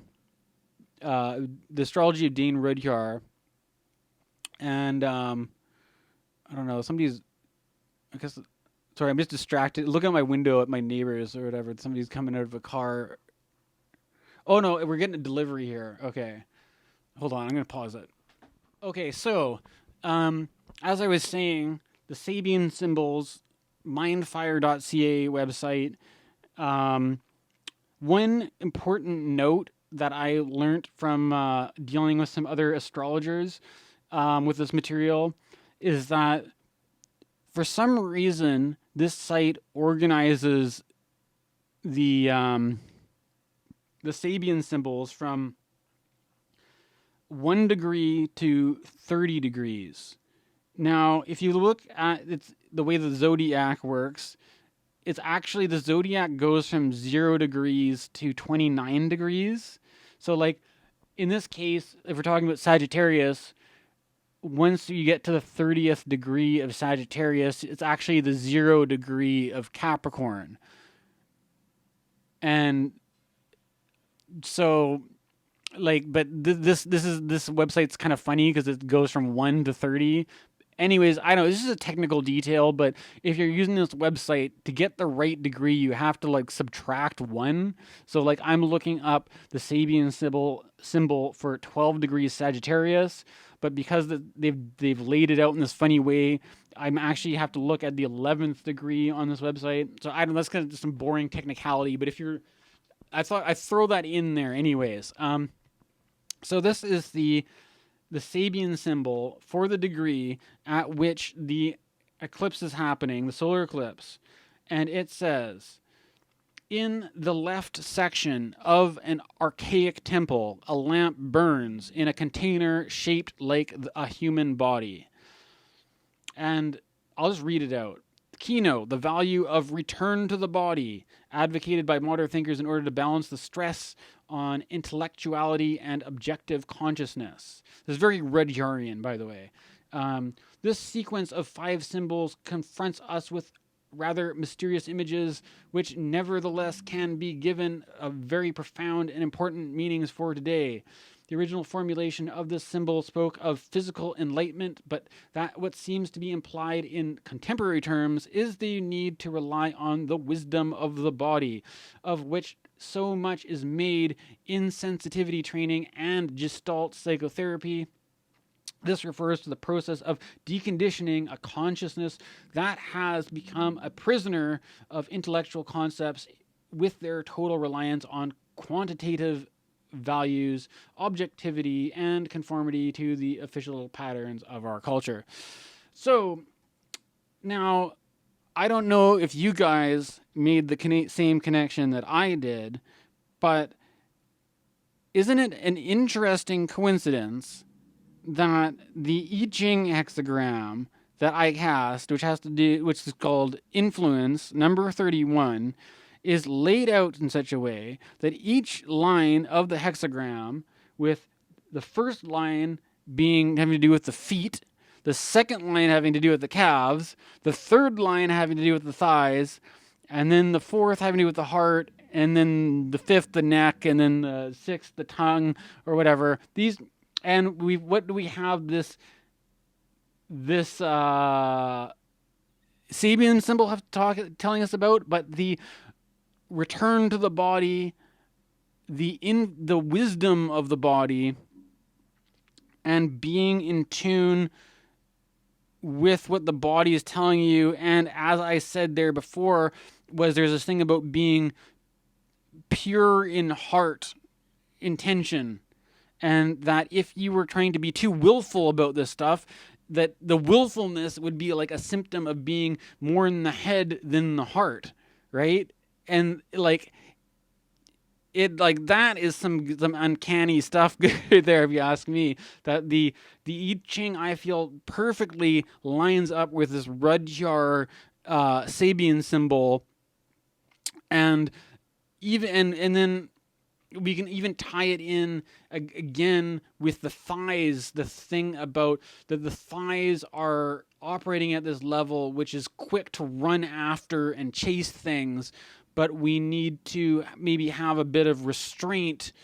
the astrology of Dane Rudhyar, and I don't know. Sorry, I'm just distracted. Look out my window at my neighbors or whatever. Somebody's coming out of a car. Oh no, we're getting a delivery here. Okay, hold on. I'm gonna pause it. Okay, so as I was saying, the Sabian Symbols, mindfire.ca website, One important note that I learned from dealing with some other astrologers with this material is that for some reason this site organizes the Sabian symbols from 1 degree to 30 degrees. Now, if you look at the way the zodiac works, it's actually the zodiac goes from 0 degrees to 29 degrees. So, like, in this case, if we're talking about Sagittarius, once you get to the 30th degree of Sagittarius, it's actually the 0 degree of Capricorn. And so, like, but this website's kind of funny because it goes from 1 to 30. Anyways, I know this is a technical detail, but if you're using this website to get the right degree, you have to like subtract 1. So like I'm looking up the Sabian symbol for 12 degrees Sagittarius, but because they've laid it out in this funny way, I'm actually have to look at the 11th degree on this website. So I don't. That's kind of just some boring technicality. But if you're, I thought I'd throw that in there anyways. So this is the Sabian symbol for the degree at which the eclipse is happening, the solar eclipse. And it says, in the left section of an archaic temple, a lamp burns in a container shaped like a human body. And I'll just read it out. Keynote, the value of return to the body, advocated by modern thinkers in order to balance the stress on intellectuality and objective consciousness. This is very Rudhyarian, by the way. This sequence of 5 symbols confronts us with rather mysterious images, which nevertheless can be given a very profound and important meanings for today. The original formulation of this symbol spoke of physical enlightenment, but that what seems to be implied in contemporary terms is the need to rely on the wisdom of the body, of which so much is made in sensitivity training and Gestalt psychotherapy. This refers to the process of deconditioning a consciousness that has become a prisoner of intellectual concepts with their total reliance on quantitative values, objectivity, and conformity to the official patterns of our culture. So, now, I don't know if you guys made the same connection that I did, but isn't it an interesting coincidence that the I Ching hexagram that I cast, which is called Influence number 31, is laid out in such a way that each line of the hexagram, with the first line having to do with the feet, the second line having to do with the calves, the third line having to do with the thighs, and then the fourth having to do with the heart, and then the fifth the neck, and then the sixth the tongue, or whatever. What do we have this Sabian symbol telling us about? But the return to the body, the wisdom of the body, and being in tune with what the body is telling you. And as I said there before, there's this thing about being pure in heart, intention. And that if you were trying to be too willful about this stuff, that the willfulness would be like a symptom of being more in the head than the heart, right? And like that is some uncanny stuff there, if you ask me. That the I Ching, I feel, perfectly lines up with this Rudhyar Sabian symbol, and then we can even tie it in again with the thighs, the thing about that the thighs are operating at this level, which is quick to run after and chase things, but we need to maybe have a bit of restraint,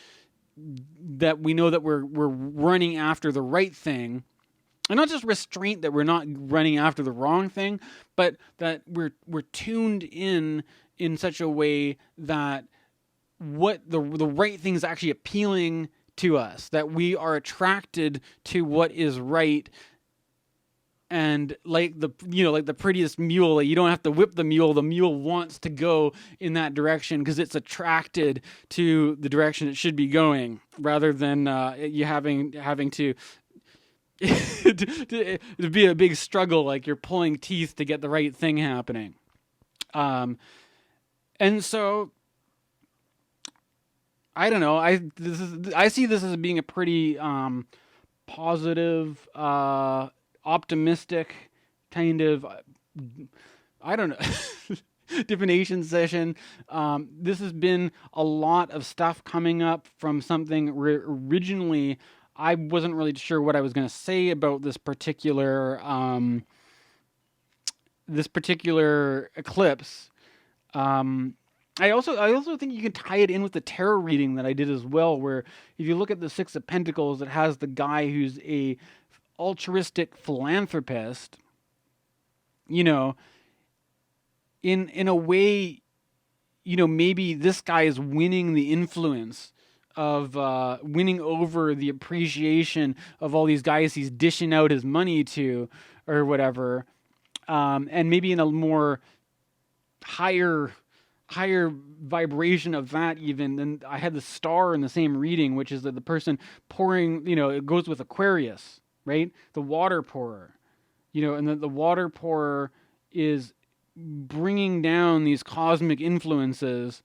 that we know that we're running after the right thing. And not just restraint that we're not running after the wrong thing, but that we're tuned in such a way that what the right thing is actually appealing to us, that we are attracted to what is right, And like the prettiest mule, like you don't have to whip the mule wants to go in that direction because it's attracted to the direction it should be going, rather than you having to to be a big struggle, like you're pulling teeth to get the right thing happening. And so I don't know. I see this as being a pretty positive, optimistic kind of, I don't know, divination session. This has been a lot of stuff coming up from something originally I wasn't really sure what I was going to say about this particular eclipse. I also think you can tie it in with the tarot reading that I did as well, where if you look at the Six of Pentacles, it has the guy who's a altruistic philanthropist. You know, in a way, maybe this guy is winning the influence of winning over the appreciation of all these guys he's dishing out his money to, or whatever, and maybe in a more higher vibration of that even. Then I had the star in the same reading, which is that the person pouring, it goes with Aquarius, right? The water pourer, and the water pourer is bringing down these cosmic influences.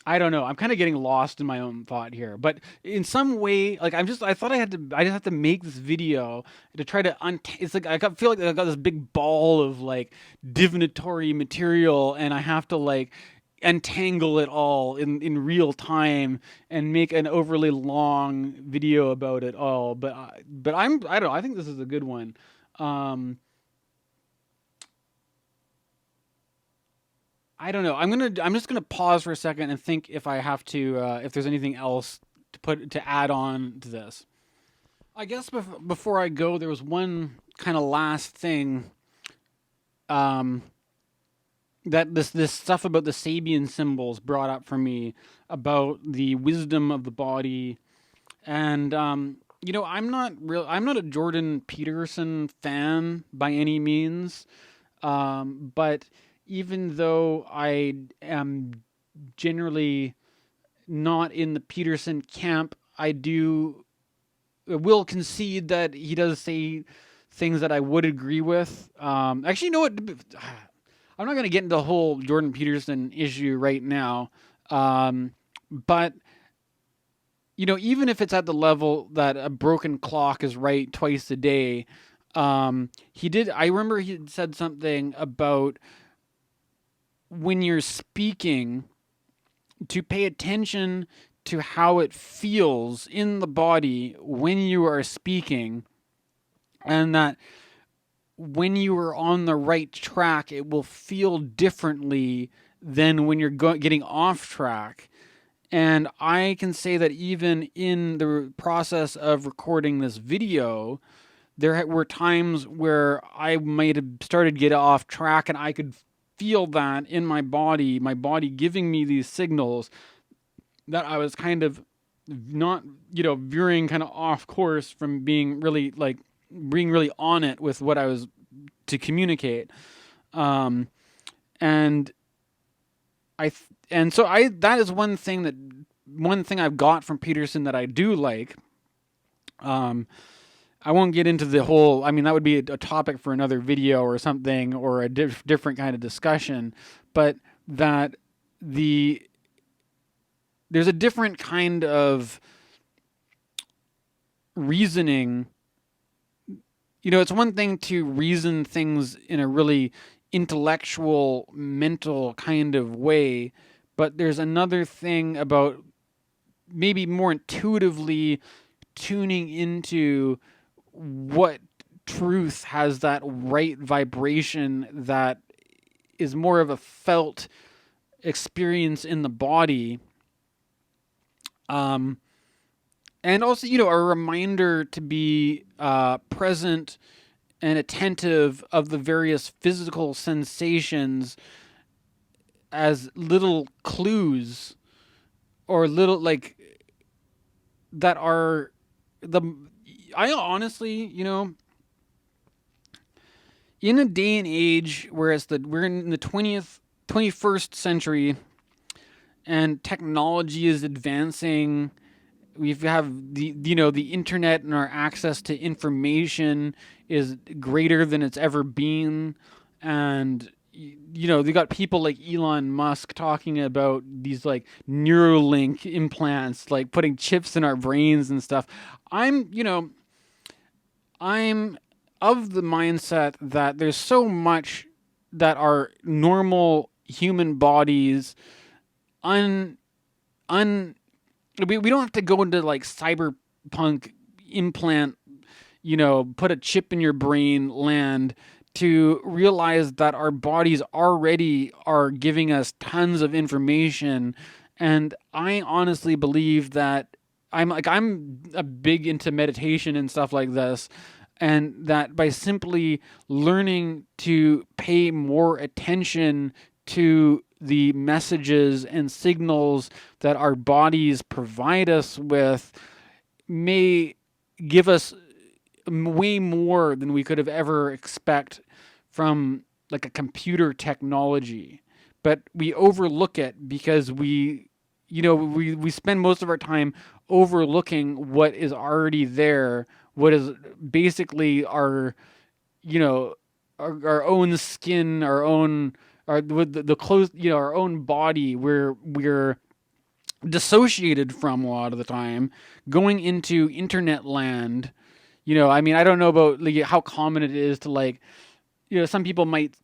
I don't know. I'm kind of getting lost in my own thought here, but in some way, like I just have to make this video to try to it's like feel like I got this big ball of like divinatory material, and I have to like untangle it all in real time and make an overly long video about it all. But I don't know. I think this is a good one. I don't know. I'm just gonna pause for a second and think if I have to, if there's anything else to add on to this. I guess before I go, there was one kind of last thing. That this stuff about the Sabian symbols brought up for me, about the wisdom of the body, and I'm not a Jordan Peterson fan by any means, but even though I am generally not in the Peterson camp, I will concede that he does say things that I would agree with. Actually, you know what? I'm not going to get into the whole Jordan Peterson issue right now, but even if it's at the level that a broken clock is right twice a day, he did. I remember he said something about when you're speaking, to pay attention to how it feels in the body when you are speaking, and that when you are on the right track, it will feel differently than when you're getting off track. And I can say that even in the process of recording this video, there were times where I might have started to get off track, and I could feel that in my body giving me these signals that I was kind of not, veering kind of off course from being really on it with what I was to communicate. And that is one thing I've got from Peterson that I do like. I won't get into the whole, that would be a topic for another video or something, or a different kind of discussion, but that there's a different kind of reasoning. It's one thing to reason things in a really intellectual, mental kind of way, but there's another thing about maybe more intuitively tuning into what truth has that right vibration that is more of a felt experience in the body. And also, a reminder to be present and attentive of the various physical sensations as little clues, or little that are I honestly, in a day and age where we're in the 21st century and technology is advancing, we have the internet, and our access to information is greater than it's ever been. And they got people like Elon Musk talking about these like Neuralink implants, like putting chips in our brains and stuff. I'm of the mindset that there's so much that our normal human bodies un un we don't have to go into like cyberpunk implant, put a chip in your brain land to realize that our bodies already are giving us tons of information. And I honestly believe that I'm a big into meditation and stuff like this, and that by simply learning to pay more attention to the messages and signals that our bodies provide us with may give us way more than we could have ever expect from like a computer technology. But we overlook it because we spend most of our time overlooking what is already there, what is basically our own skin, our own, the clothes, our own body, where we're dissociated from a lot of the time, going into internet land. I mean, I don't know about like how common it is to like, some people might,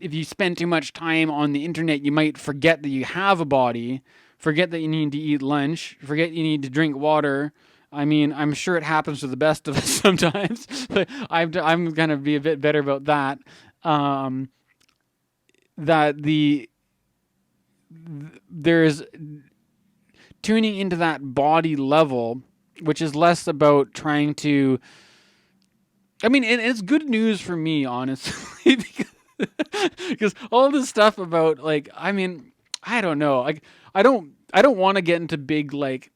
if you spend too much time on the internet, you might forget that you have a body, forget that you need to eat lunch, forget you need to drink water. I mean, I'm sure it happens to the best of us sometimes, but I'm going to be a bit better about that. That there's tuning into that body level, which is less about trying to. I mean, it's good news for me, honestly, because all this stuff about like, I mean, I don't know, like, I don't want to get into big like.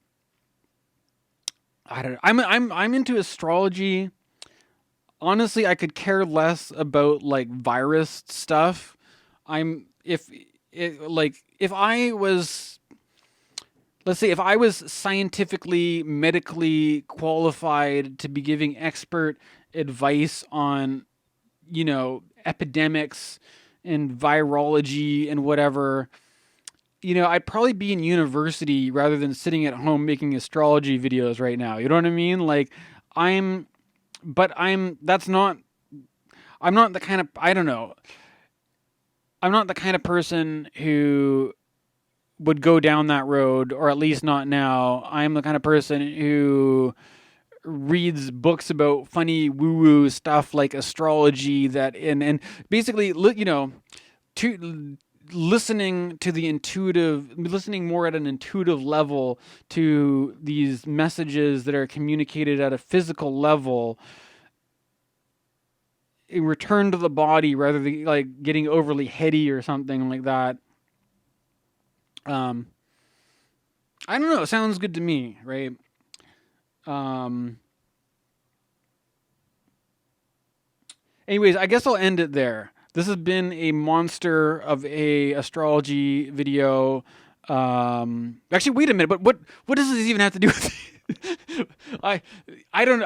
I don't know. I'm into astrology. Honestly, I could care less about like virus stuff. I'm if I was, let's say, if I was scientifically, medically qualified to be giving expert advice on, epidemics and virology and whatever, I'd probably be in university rather than sitting at home making astrology videos right now. You know what I mean? Like, that's not, I'm not the kind of, I don't know. I'm not the kind of person who would go down that road, or at least not now. I'm the kind of person who reads books about funny woo-woo stuff like astrology, that and basically, to listening more at an intuitive level to these messages that are communicated at a physical level, in return to the body, rather than like getting overly heady or something like that. I don't know. It sounds good to me, right? Anyways, I guess I'll end it there. This has been a monster of a astrology video. Actually, wait a minute. But what does this even have to do with? I don't.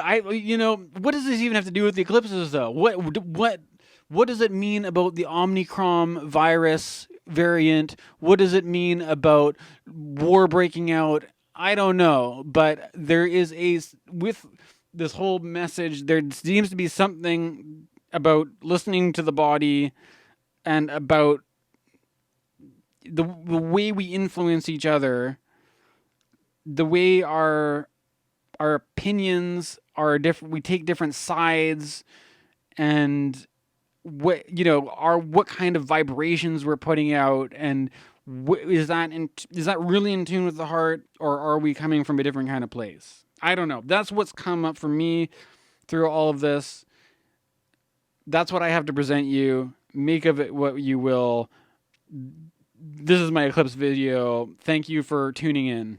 What does this even have to do with the eclipses, though? What does it mean about the Omicron virus variant? What does it mean about war breaking out? I don't know, but there is with this whole message, there seems to be something about listening to the body and about the way we influence each other, the way our opinions are different. We take different sides, and what kind of vibrations we're putting out, and is that really in tune with the heart, or are we coming from a different kind of place? I don't know. That's what's come up for me through all of this. That's what I have to present you. Make of it what you will. This is my eclipse video. Thank you for tuning in.